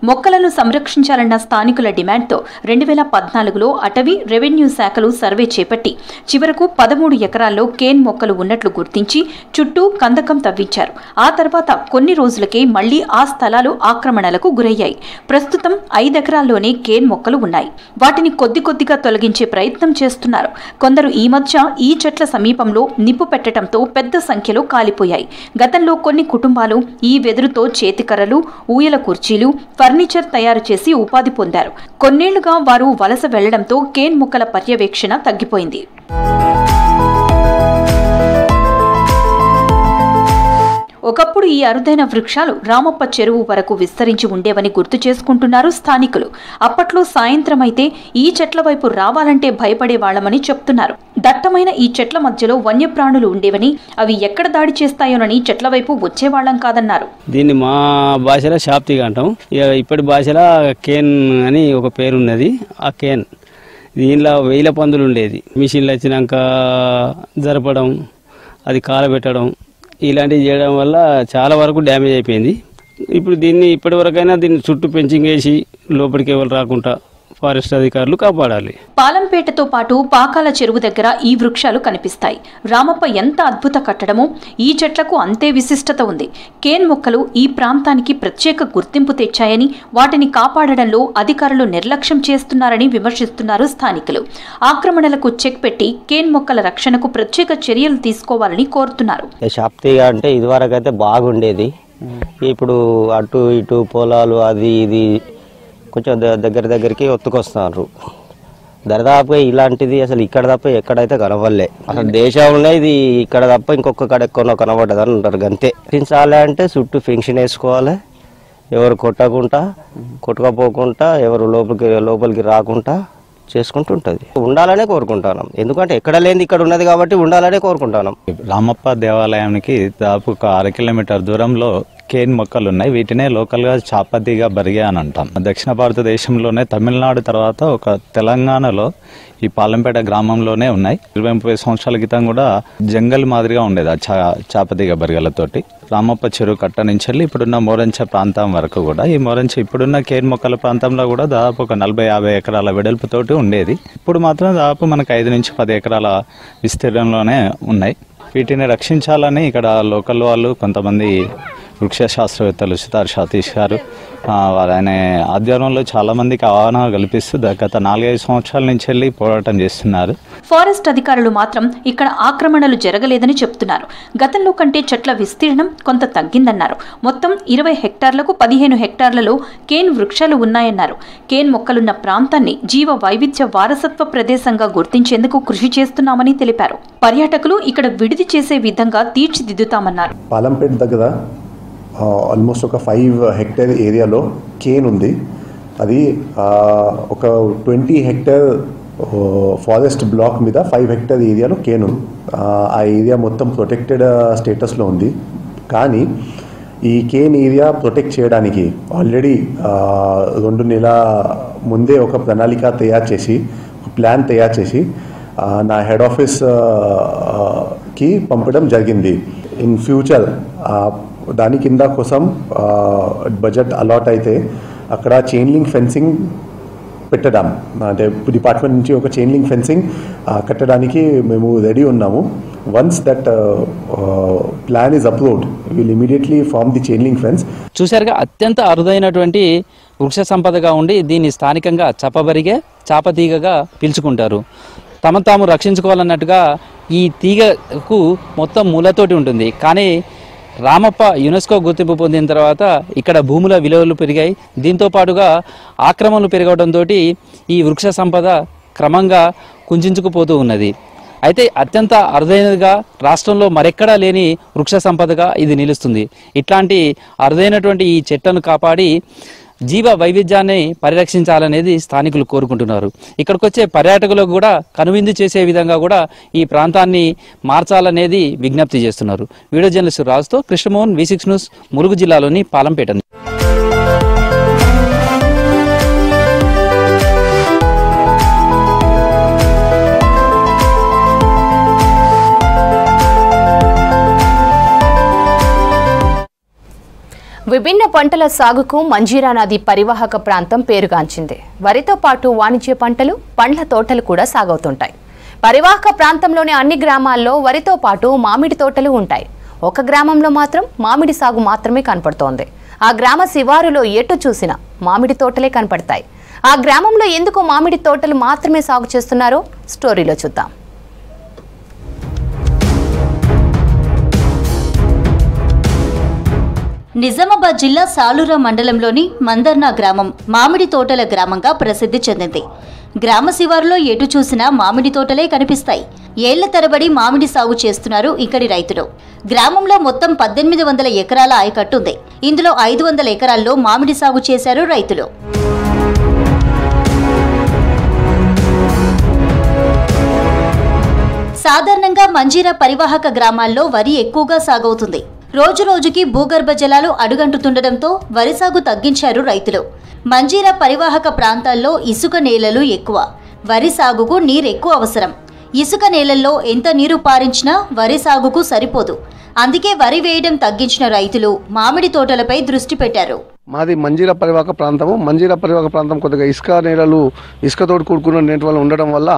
మొక్కలను సంరక్షించాలన్న స్థానికుల డిమాండ్తో 2014లో అటవీ, రెవెన్యూ శాఖలు సర్వే చేపట్టి చివరకు 13 ఎకరాల్లో కేన్ మొక్కలు ఉన్నట్లు గుర్తించి చుట్టూ కందకం తవ్వించారు. ఆ తర్వాత కొన్ని రోజులకే మళ్లీ ఆ స్థలాలు ఆక్రమణలకు గురయ్యాయి. ప్రస్తుతం 5 ఎకరాల్లోనే కేన్ మొక్కలు ఉన్నాయి. వాటిని కొద్ది కొద్దిగా తొలగించే ప్రయత్నం చేస్తున్నారు. కొందరు ఈ మధ్య ఈ చెట్ల సమీపంలో నిప్పు పెట్టడంతో పెద్ద సంఖ్యలో కాలిపోయాయి. గతంలో కొన్ని కుటుంబాలు ఈ వెదురుతో చేతికర్రలు, ఊయల కుర్చీలు, ఫర్నిచర్ తయారు చేసి ఉపాధి పొందారు. కొన్నేళ్లుగా వారు వలస వెళ్లడంతో కేన్ మొక్కల పర్యవేక్షణ తగ్గిపోయింది. ఒకప్పుడు ఈ అరుదైన వృక్షాలు రామప్ప చెరువు వరకు విస్తరించి ఉండేవని గుర్తు చేసుకుంటున్నారు స్థానికులు. అప్పట్లో సాయంత్రం అయితే ఈ చెట్ల వైపు రావాలంటే భయపడేవాళ్లమని చెప్తున్నారు. దట్టమైన ఈ చెట్ల మధ్యలో వన్యప్రాణులు ఉండేవని, అవి ఎక్కడ దాడి చేస్తాయోనని చెట్ల వైపు వచ్చేవాళ్లం కాదన్నారు.
దీన్ని మా భాషలో షాప్తీగా అంటాం. ఇప్పటి భాషలో కేన్ అని ఒక పేరు ఉన్నది. ఆ కేన్ దీనిలో 1000 పందులు ఉండేది. మిషన్లు వచ్చినాక జరపడం, అది కాలబెట్టడం, ఇలాంటివి చేయడం వల్ల చాలా వరకు డ్యామేజ్ అయిపోయింది. ఇప్పుడు దీన్ని ఇప్పటివరకైనా దీన్ని చుట్టూ పెంచింగ్ వేసి లోపలికి ఎవరు రాకుండా ఫారెస్ట్ అధికారులు కాపాడాలి.
పాలంపేటతో పాటు పాకాల చెరువు దగ్గర ఈ వృక్షాలు కనిపిస్తాయి. రామప్ప ఎంత అద్భుత కట్టడమో ఈ చెట్లకు అంతే విశిష్టత ఉంది. కేన్ మొక్కలు ఈ ప్రాంతానికి ప్రత్యేక గుర్తింపు తెచ్చాయని, వాటిని కాపాడడంలో అధికారులు నిర్లక్ష్యం చేస్తున్నారని విమర్శిస్తున్నారు స్థానికులు. ఆక్రమణలకు చెక్ పెట్టి కేన్ మొక్కల రక్షణకు ప్రత్యేక చర్యలు తీసుకోవాలని కోరుతున్నారు.
షాప్తీగా అంటే ఇదివరకైతే బాగుండేది. ఇప్పుడు అటు ఇటు పొలాలు అది ఇది కొంచెం దగ్గరికి ఒత్తుకొస్తున్నారు. దరిదాపుగా ఇలాంటిది అసలు ఇక్కడ తప్ప ఎక్కడైతే కనవల్లే. అసలు దేశంలో ఇది ఇక్కడ తప్ప ఇంకొక కడ ఎక్కడో కనబడ్డదని అంటారు. అంతే పెంచాలి అంటే చుట్టూ ఫెన్షన్ వేసుకోవాలి. ఎవరు కొట్టకపోకుండా ఎవరు లోపలికి రాకుండా చేసుకుంటుంటుంది. ఉండాలనే కోరుకుంటున్నాం. ఎందుకంటే ఎక్కడ లేని ఇక్కడ ఉన్నది కాబట్టి ఉండాలనే కోరుకుంటున్నాం.
రామప్ప దేవాలయానికి దాదాపు 1/2 కిలోమీటర్ దూరంలో కేన్ మొక్కలు ఉన్నాయి. వీటినే లోకల్గా చాపతీగ బరిగె అని అంటాం. దక్షిణ భారతదేశంలోనే తమిళనాడు తర్వాత ఒక తెలంగాణలో ఈ పాలంపేట గ్రామంలోనే ఉన్నాయి. 20-30 సంవత్సరాల క్రితం కూడా జంగల్ మాదిరిగా ఉండేది ఆ చాపతీగ బరిగెలతోటి. రామప్ప చెరువు కట్ట నుంచి వెళ్ళి ఇప్పుడున్న మోరంచ ప్రాంతం వరకు కూడా ఈ మోరంచ ఇప్పుడున్న కేన్ మొక్కల ప్రాంతంలో కూడా దాదాపు ఒక 40-50 ఎకరాల వెడల్పుతోటి ఉండేది. ఇప్పుడు మాత్రం దాదాపు మనకు 5 నుంచి 10 ఎకరాల విస్తీర్ణంలోనే ఉన్నాయి. వీటిని రక్షించాలని ఇక్కడ లోకల్ వాళ్ళు కొంతమంది వృక్ష శాస్త్రవేత్తలు సితార్ సతీష్ గారు ఆయన ఆధ్వర్యంలో చాలా మందికి అవగాహన కల్పిస్తూ గత 4-5 సంవత్సరాల నుంచి వెళ్ళి పోరాటం చేస్తున్నారు.
ఫారెస్ట్ అధికారులు మాత్రం ఇక్కడ ఆక్రమణలు జరగలేదని చెప్తున్నారు. గతంలో కంటే చెట్ల విస్తీర్ణం కొంత తగ్గిందన్నారు. మొత్తం 20 హెక్టార్లకు 15 హెక్టార్లలో కేన్ వృక్షాలు ఉన్నాయన్నారు. కేన్ మొక్కలున్న ప్రాంతాన్ని జీవ వైవిధ్య వారసత్వ ప్రదేశంగా గుర్తించేందుకు కృషి చేస్తున్నామని తెలిపారు. పర్యాటకులు ఇక్కడ విడిది చేసే విధంగా తీర్చిదిద్దుతామన్నారు.
పాలంపేట దగ్గర ఆల్మోస్ట్ ఒక 5 హెక్టర్ ఏరియాలో కేన్ ఉంది. అది ఒక 20 హెక్టర్ ఫారెస్ట్ బ్లాక్ మీద 5 హెక్టర్ ఏరియాలో కేన్ ఉంది. ఆ ఏరియా మొత్తం ప్రొటెక్టెడ్ స్టేటస్లో ఉంది. కానీ ఈ కేన్ ఏరియా ప్రొటెక్ట్ చేయడానికి ఆల్రెడీ 2 నెలల ముందే ఒక ప్రణాళిక తయారు చేసి ప్లాన్ తయారు చేసి నా హెడ్ ఆఫీస్కి పంపడం జరిగింది. ఇన్ ఫ్యూచర్ దాని కింద కోసం బడ్జెట్ అలాట్ అయితే అక్కడ చైన్ లింక్ ఫెన్సింగ్ పెట్టడం, అంటే డిపార్ట్మెంట్ నుంచి ఒక చైన్ లింక్ ఫెన్సింగ్ కట్టడానికి మేము రెడీ ఉన్నాము. Once that plan is approved will immediately form the chain link fence.
చూశారుగా, అత్యంత అరుదైనటువంటి వృక్ష సంపదగా ఉండి దీన్ని స్థానికంగా చప్పబరిగే చాపతీగగా పిలుచుకుంటారు. తమను తాము రక్షించుకోవాలన్నట్టుగా ఈ తీగకు మొత్తం మూలతోటి ఉంటుంది. కానీ రామప్ప యునెస్కో గుర్తింపు పొందిన తర్వాత ఇక్కడ భూముల విలువలు పెరిగాయి. దీంతో పాటుగా ఆక్రమణలు పెరగడంతో ఈ వృక్ష సంపద క్రమంగా కుంచుకుపోతూ ఉన్నది. అయితే అత్యంత అరుదైనదిగా రాష్ట్రంలో మరెక్కడా లేని వృక్ష సంపదగా ఇది నిలుస్తుంది. ఇట్లాంటి అరుదైనటువంటి ఈ చెట్లను కాపాడి జీవ వైవిధ్యాన్ని పరిరక్షించాలనేది స్థానికులు కోరుకుంటున్నారు. ఇక్కడికి వచ్చే పర్యాటకులకు కూడా కనువిందు చేసే విధంగా కూడా ఈ ప్రాంతాన్ని మార్చాలనేది విజ్ఞప్తి చేస్తున్నారు. వీడియో జర్నలిస్టు రాజుతో కృష్ణమోహన్, V6 న్యూస్, ములుగు జిల్లాలోని పాలంపేట.
విభిన్న పంటల సాగుకు మంజీరా నది పరివాహక ప్రాంతం పేరుగాంచింది. వరితో పాటు వాణిజ్య పంటలు, పండ్ల తోటలు కూడా సాగవుతుంటాయి. పరివాహక ప్రాంతంలోని అన్ని గ్రామాల్లో వరితో పాటు మామిడి తోటలు ఉంటాయి. ఒక గ్రామంలో మాత్రం మామిడి సాగు మాత్రమే కనపడుతోంది. ఆ గ్రామ శివారులో ఎటు చూసినా మామిడి తోటలే కనపడతాయి. ఆ గ్రామంలో ఎందుకు మామిడి తోటలు మాత్రమే సాగు చేస్తున్నారో స్టోరీలో చూద్దాం.
నిజామాబాద్ జిల్లా సాలూరా మండలంలోని మందర్నా గ్రామం మామిడి తోటల గ్రామంగా ప్రసిద్ధి చెందింది. గ్రామ శివారులో ఎటు చూసినా మామిడి తోటలే కనిపిస్తాయి. ఏళ్ల తరబడి మామిడి సాగు చేస్తున్నారు ఇక్కడి రైతులు. గ్రామంలో మొత్తం 1800 ఎకరాల ఆయకట్టుంది. ఇందులో 500 ఎకరాల్లో మామిడి సాగు చేశారు రైతులు. సాధారణంగా మంజీరా పరివాహక గ్రామాల్లో వరి ఎక్కువగా సాగవుతుంది. రోజు రోజుకి భూగర్భ జలాలు అడుగంటుతుండటంతో వరి సాగు తగ్గించారు రైతులు. మంజీరా పరివాహక ప్రాంతాల్లో ఇసుక నేలలు ఎక్కువ. వరి సాగుకు నీరు ఎక్కువ అవసరం. ఇసుక నేలల్లో ఎంత నీరు పారించినా వరి సాగుకు సరిపోదు. అందుకే వరి వేయడం తగ్గించిన రైతులు మామిడి తోటలపై దృష్టి పెట్టారు.
మాది మంజీరా పరివాహక ప్రాంతము. మంజీరా పరివాహక ప్రాంతం కొద్దిగా ఇసుక నేలలు, ఇసుకతోటి కూడుకున్న నేటి వల్ల ఉండడం వల్ల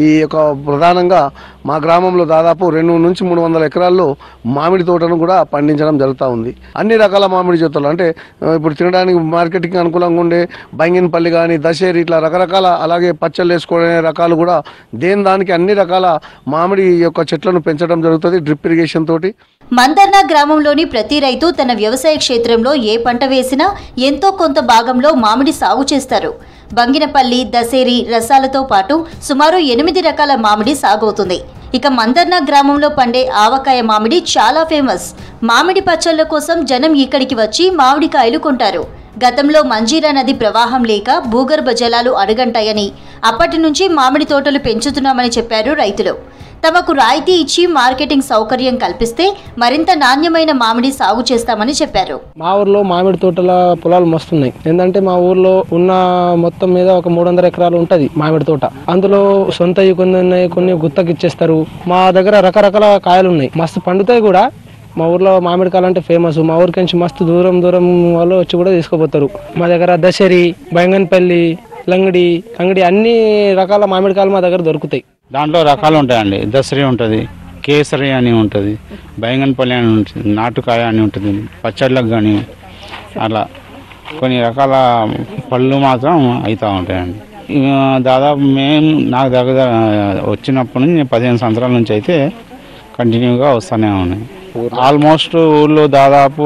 ఈ యొక్క ప్రధానంగా మా గ్రామంలో దాదాపు 200 నుంచి 300 ఎకరాల్లో మామిడి తోటను కూడా పండించడం జరుగుతూ ఉంది. అన్ని రకాల మామిడి తోటలు, అంటే ఇప్పుడు తినడానికి మార్కెటింగ్ అనుకూలంగా ఉండే బంగినపల్లి కానీ, దశేరి, ఇట్లా రకరకాల, అలాగే పచ్చళ్ళు వేసుకునే రకాలు కూడా దానికి అన్ని రకాల మామిడి యొక్క చెట్లను పెంచడం జరుగుతుంది డ్రిప్ ఇరిగేషన్ తోటి.
మందర్నా గ్రామంలోని ప్రతి రైతు తన వ్యవసాయ క్షేత్రంలో ఏ పంట వేసినా ఎంతో కొంత భాగంలో మామిడి సాగు చేస్తారు. బంగినపల్లి, దశేరి, రసాలతో పాటు సుమారు 8 రకాల మామిడి సాగవుతుంది. ఇక మందర్నా గ్రామంలో పండే ఆవకాయ మామిడి చాలా ఫేమస్. మామిడి పచ్చళ్ల కోసం జనం ఇక్కడికి వచ్చి మామిడికాయలు కొంటారు. గతంలో మంజీరా నది ప్రవాహం లేక భూగర్భ జలాలు అడుగంటాయని, అప్పటి నుంచి మామిడి తోటలు పెంచుతున్నామని చెప్పారు రైతులు. తమకు రాయితీ ఇచ్చి మార్కెటింగ్ సౌకర్యం కల్పిస్తే మరింత నాణ్యమైన మామిడి సాగు చేస్తామని చెప్పారు.
మా ఊర్లో మామిడి తోటల పొలాలు మస్తున్నాయి. ఏంటంటే మా ఊర్లో ఉన్న మొత్తం మీద ఒక 300 ఎకరాలు ఉంటది మామిడి తోట. అందులో సొంతవి కొన్ని ఉన్నాయి, కొన్ని గుత్తకి ఇచ్చేస్తారు. మా దగ్గర రకరకాల కాయలు ఉన్నాయి, మస్తు పండుతాయి కూడా. మా ఊర్లో మామిడికాయలు అంటే ఫేమస్. మా ఊరికి నుంచి మస్తు దూరం వాళ్ళు వచ్చి కూడా తీసుకుపోతారు. మా దగ్గర దశరి, బైంగన్పల్లి, లంగడి అన్ని రకాల మామిడికాయలు మా దగ్గర దొరుకుతాయి.
దాంట్లో రకాలు ఉంటాయండి. దసరి ఉంటుంది, కేసరి అని ఉంటుంది, బైంగన్పల్లి అని ఉంటుంది, నాటుకాయ అని ఉంటుంది, పచ్చళ్ళకు కానీ అలా కొన్ని రకాల పళ్ళు మాత్రం అవుతూ ఉంటాయండి. దాదాపు నాకు దగ్గర వచ్చినప్పటి నుంచి 15 సంవత్సరాల నుంచి అయితే కంటిన్యూగా వస్తూనే ఉన్నాయి. ఆల్మోస్ట్ ఊళ్ళో దాదాపు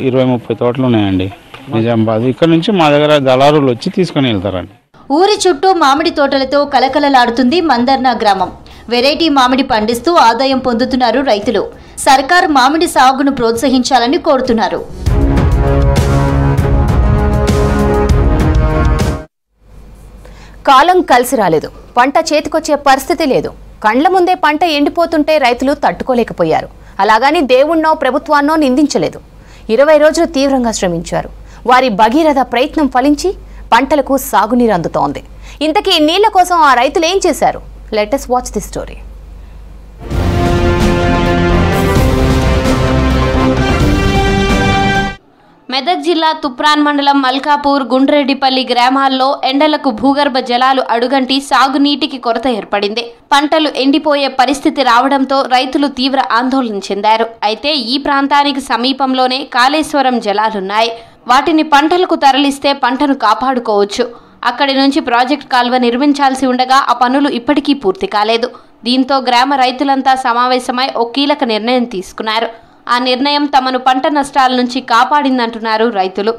20-30 తోటలు ఉన్నాయండి నిజామాబాద్. ఇక్కడ నుంచి మా దగ్గర దళారులు వచ్చి తీసుకొని వెళ్తారండి.
ఊరి చుట్టూ మామిడి తోటలతో కలకలలాడుతుంది మందర్నా గ్రామం. వెరైటీ మామిడి పండిస్తూ ఆదాయం పొందుతున్నారు రైతులు. సర్కార్ మామిడి సాగును ప్రోత్సహించాలని కోరుతున్నారు.
కాలం కలిసి రాలేదు, పంట చేతికొచ్చే పరిస్థితి లేదు. కండ్ల ముందే పంట ఎండిపోతుంటే రైతులు తట్టుకోలేకపోయారు. అలాగని దేవుణ్ణో ప్రభుత్వాన్నో నిందించలేదు. 20 రోజులు తీవ్రంగా శ్రమించారు. వారి భగీరథ ప్రయత్నం ఫలించి పంటలకు సాగునీరు అందుతోంది. ఇంతకీ నీళ్ల కోసం ఆ రైతులు ఏం చేశారు? Let us watch the story.
Medak జిల్లా తుప్రాన్ మండలం మల్కాపూర్, గుండ్రెడ్డిపల్లి గ్రామాల్లో ఎండలకు భూగర్భ జలాలు అడుగంటి సాగునీటికి కొరత ఏర్పడింది. పంటలు ఎండిపోయే పరిస్థితి రావడంతో రైతులు తీవ్ర ఆందోళన చెందారు. అయితే ఈ ప్రాంతానికి సమీపంలోనే కాళేశ్వరం జలాలున్నాయి. వాటిని పంటలకు తరలిస్తే పంటను కాపాడుకోవచ్చు. అక్కడి నుంచి ప్రాజెక్ట్ కాల్వ నిర్మించాల్సి ఉండగా ఆ పనులు ఇప్పటికీ పూర్తి కాలేదు. దీంతో గ్రామ రైతులంతా సమావేశమై ఓ కీలక నిర్ణయం తీసుకున్నారు. ఆ నిర్ణయం తమను పంట నష్టాల నుంచి కాపాడిందంటున్నారు రైతులు.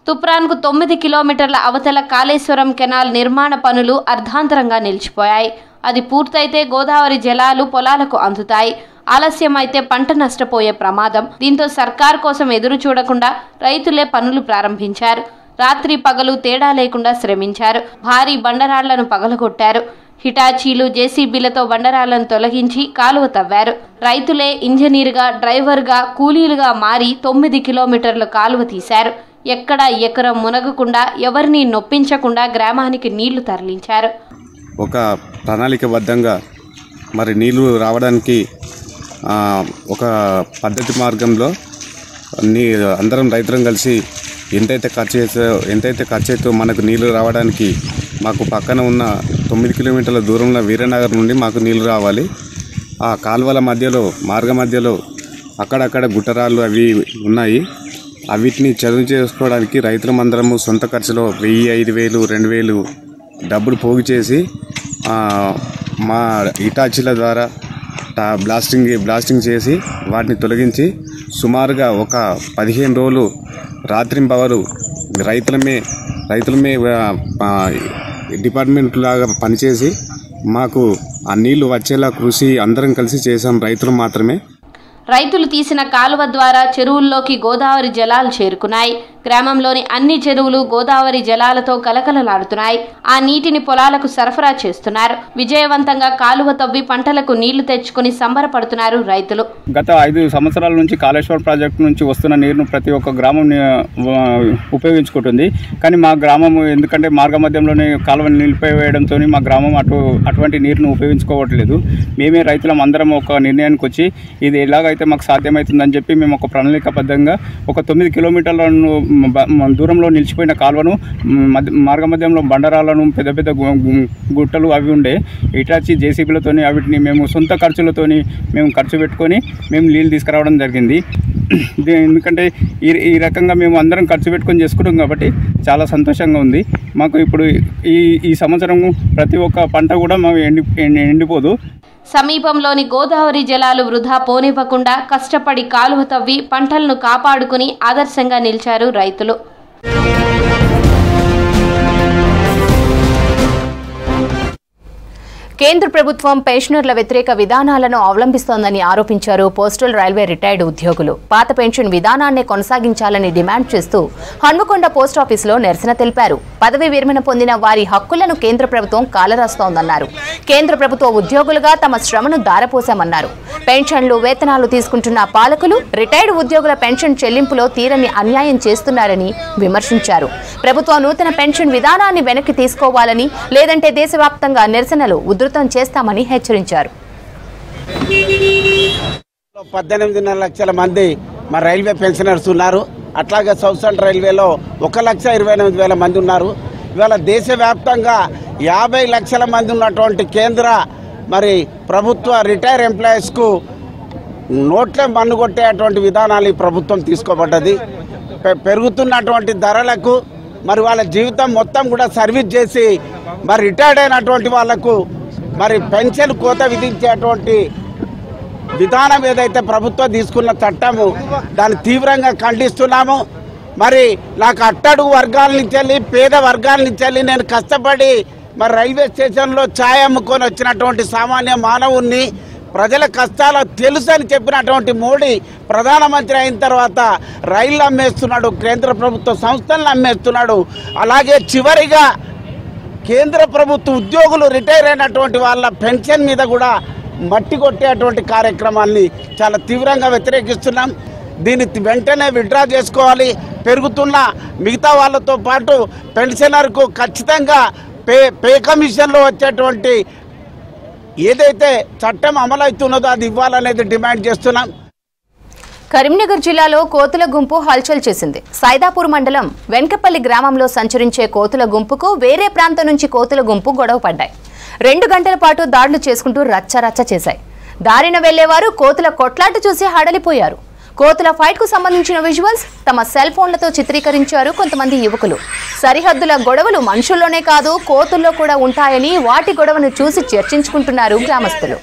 తుప్రాన్కు 9 కిలోమీటర్ల అవతల కాళేశ్వరం కెనాల్ నిర్మాణ పనులు అర్ధాంతరంగా నిలిచిపోయాయి. అది పూర్తయితే గోదావరి జలాలు పొలాలకు అందుతాయి. ఆలస్యమైతే పంట నష్టపోయే ప్రమాదం. దీంతో సర్కార్ కోసం ఎదురు చూడకుండా రైతులే పనులు ప్రారంభించారు. రాత్రి పగలు తేడా లేకుండా శ్రమించారు. భారీ బండరాళ్లను పగలగొట్టారు. హిటాచీలు, జేసీబీలతో బండరాళ్లను తొలగించి కాలువ తవ్వారు. రైతులే ఇంజనీర్గా, డ్రైవర్గా, కూలీలుగా మారి 9 కిలోమీటర్ల కాలువ తీశారు. ఎక్కడా ఎకరం మునగకుండా, ఎవరిని నొప్పించకుండా గ్రామానికి నీళ్లు తరలించారు.
ఒక ప్రణాళికబద్ధంగా మరి నీళ్లు రావడానికి ఒక పద్ధతి మార్గంలో అందరం రైతులం కలిసి ఎంతైతే ఖర్చు అవుతో మనకు నీళ్లు రావడానికి మాకు పక్కన ఉన్న 9 కిలోమీటర్ల దూరంలో వీరనగర్ నుండి మాకు నీళ్లు రావాలి. ఆ కాలువల మధ్యలో మార్గ మధ్యలో అక్కడక్కడ గుట్టరాళ్ళు అవి ఉన్నాయి. వీటిని చదువు చేసుకోవడానికి రైతులమందరము సొంత ఖర్చులో 1000, 5000, 2000 డబ్బులు పోగు చేసి మా ఇటాచీల ద్వారా బ్లాస్టింగ్ చేసి వాటిని తొలగించి సుమారుగా ఒక 15 రోజులు రాత్రింబవలు రైతులమే డిపార్ట్మెంట్ లాగా పనిచేసి మాకు ఆ నీళ్లు వచ్చేలా కృషి అందరం కలిసి చేసాం. రైతులు మాత్రమే.
రైతులు తీసిన కాలువ ద్వారా చెరువుల్లోకి గోదావరి జలాలు చేరుకున్నాయి. గ్రామంలోని అన్ని చెరువులు గోదావరి జలాలతో కలకలలాడుతున్నాయి. ఆ నీటిని పొలాలకు సరఫరా చేస్తున్నారు. విజయవంతంగా కాలువ తవ్వి పంటలకు నీళ్లు తెచ్చుకుని సంబరపడుతున్నారు రైతులు.
గత 5 సంవత్సరాల నుంచి కాళేశ్వరం ప్రాజెక్టు నుంచి వస్తున్న నీరును ప్రతి ఒక్క గ్రామం ఉపయోగించుకుంటుంది. కానీ మా గ్రామం ఎందుకంటే మార్గ మధ్యంలోనే కాలువని నిలిపివేయడంతో మా గ్రామం అటువంటి నీరును ఉపయోగించుకోవట్లేదు. మేమే రైతులం అందరం ఒక నిర్ణయానికి వచ్చి ఇది ఎలాగైతే మాకు సాధ్యమవుతుందని చెప్పి మేము ఒక ప్రణాళికాబద్ధంగా ఒక 9 కిలోమీటర్లను దూరంలో నిలిచిపోయిన కాలువను మార్గ మధ్యంలో బండరాలను, పెద్ద పెద్ద గుట్టలు అవి ఉండే ఇటాచి జేసీబీలతోని వీటిని మేము సొంత ఖర్చులతోని మేము ఖర్చు పెట్టుకొని మేము నీళ్ళు తీసుకురావడం జరిగింది. ఎందుకంటే ఈ రకంగా మేము అందరం ఖర్చు పెట్టుకొని చేసుకుంటాం కాబట్టి చాలా సంతోషంగా ఉంది మాకు. ఇప్పుడు ఈ సంవత్సరం ప్రతి ఒక్క పంట కూడా మేము ఎండిపోదు.
సమీపంలోని గోదావరి జలాలు వృధా పోనివ్వకుండా కష్టపడి కాలువ తవ్వి పంటలను కాపాడుకుని ఆదర్శంగా నిలిచారు రైతులు.
కేంద్ర ప్రభుత్వం పెన్షనర్ల వ్యతిరేక విధానాలను అవలంబిస్తోందని ఆరోపించారు పోస్టల్ రైల్వే రిటైర్డ్ ఉద్యోగులు. పాత పెన్షన్ విధానాన్నే కొనసాగించాలని డిమాండ్ చేస్తూ హన్మకొండ పోస్టాఫీసులో నిరసన తెలిపారు. పదవి విరమణ పొందిన వారి హక్కులను కేంద్ర ప్రభుత్వం కాలరాస్తోందన్నారు. కేంద్ర ప్రభుత్వ ఉద్యోగులుగా తమ శ్రమను దారపోశామన్నారు. పెన్షన్లు, వేతనాలు తీసుకుంటున్న పాలకులు రిటైర్డ్ ఉద్యోగుల పెన్షన్ చెల్లింపులో తీరని అన్యాయం చేస్తున్నారని విమర్శించారు. ప్రభుత్వం నూతన పెన్షన్ విధానాన్ని వెనక్కి తీసుకోవాలని, లేదంటే దేశవ్యాప్తంగా నిరసనలు ఉధృతం చేస్తామని హెచ్చరించారు.
18.5 లక్షల మంది మన రైల్వే పెన్షనర్స్ ఉన్నారు. అట్లాగే సౌత్ సెంట్రల్ రైల్వేలో 1,28,000 మంది ఉన్నారు. ఇవాళ దేశవ్యాప్తంగా 50 లక్షల మంది ఉన్నటువంటి కేంద్ర మరి ప్రభుత్వ రిటైర్ ఎంప్లాయీస్కు నోట్లే మన్నుగొట్టేటువంటి విధానాలు ఈ ప్రభుత్వం తీసుకోబడ్డది. పెరుగుతున్నటువంటి ధరలకు మరి వాళ్ళ జీవితం మొత్తం కూడా సర్వీస్ చేసి మరి రిటైర్డ్ అయినటువంటి వాళ్లకు మరి పెన్షన్ కోత విధించేటువంటి విధానం ఏదైతే ప్రభుత్వం తీసుకున్న చట్టము దాన్ని తీవ్రంగా ఖండిస్తున్నాము. మరి నాకు అట్టడుగు వర్గాల నుంచి వెళ్ళి, పేద వర్గాల నుంచి వెళ్ళి నేను కష్టపడి మరి రైల్వే స్టేషన్లో ఛాయ్ అమ్ముకొని వచ్చినటువంటి సామాన్య మానవుణ్ణి, ప్రజల కష్టాలు తెలుసు అని చెప్పినటువంటి మోడీ ప్రధానమంత్రి అయిన తర్వాత రైళ్లు అమ్మేస్తున్నాడు, కేంద్ర ప్రభుత్వ సంస్థలను అమ్మేస్తున్నాడు. అలాగే చివరిగా కేంద్ర ప్రభుత్వ ఉద్యోగులు రిటైర్ అయినటువంటి వాళ్ళ పెన్షన్ మీద కూడా మట్టి కొట్టేటువంటి కార్యక్రమాన్ని చాలా తీవ్రంగా వ్యతిరేకిస్తున్నాం. దీన్ని వెంటనే విత్డ్రా చేసుకోవాలి. పెరుగుతున్న మిగతా వాళ్ళతో పాటు పెన్షనర్కు ఖచ్చితంగా పే కమిషన్లో వచ్చేటువంటి ఏదైతే చట్టం అమలవుతున్నదో అది ఇవ్వాలనేది డిమాండ్ చేస్తున్నాం.
కరీంనగర్ జిల్లాలో కోతుల గుంపు హల్చల్ చేసింది. సైదాపూర్ మండలం వెంకపల్లి గ్రామంలో సంచరించే కోతుల గుంపుకు వేరే ప్రాంతం నుంచి కోతుల గుంపు గొడవ పడ్డాయి. 2 గంటల పాటు దాడులు చేసుకుంటూ రచ్చరచ్చ చేశాయి. దారిన వెళ్లేవారు కోతుల కొట్లాట చూసి హడలిపోయారు. కోతుల ఫైట్ కు సంబంధించిన విజువల్స్ తమ సెల్ ఫోన్లతో చిత్రీకరించారు కొంతమంది యువకులు. సరిహద్దుల గొడవలు మనుషుల్లోనే కాదు కోతుల్లో కూడా ఉంటాయని వాటి గొడవను చూసి చర్చించుకుంటున్నారు గ్రామస్తులు.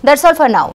That's all for now.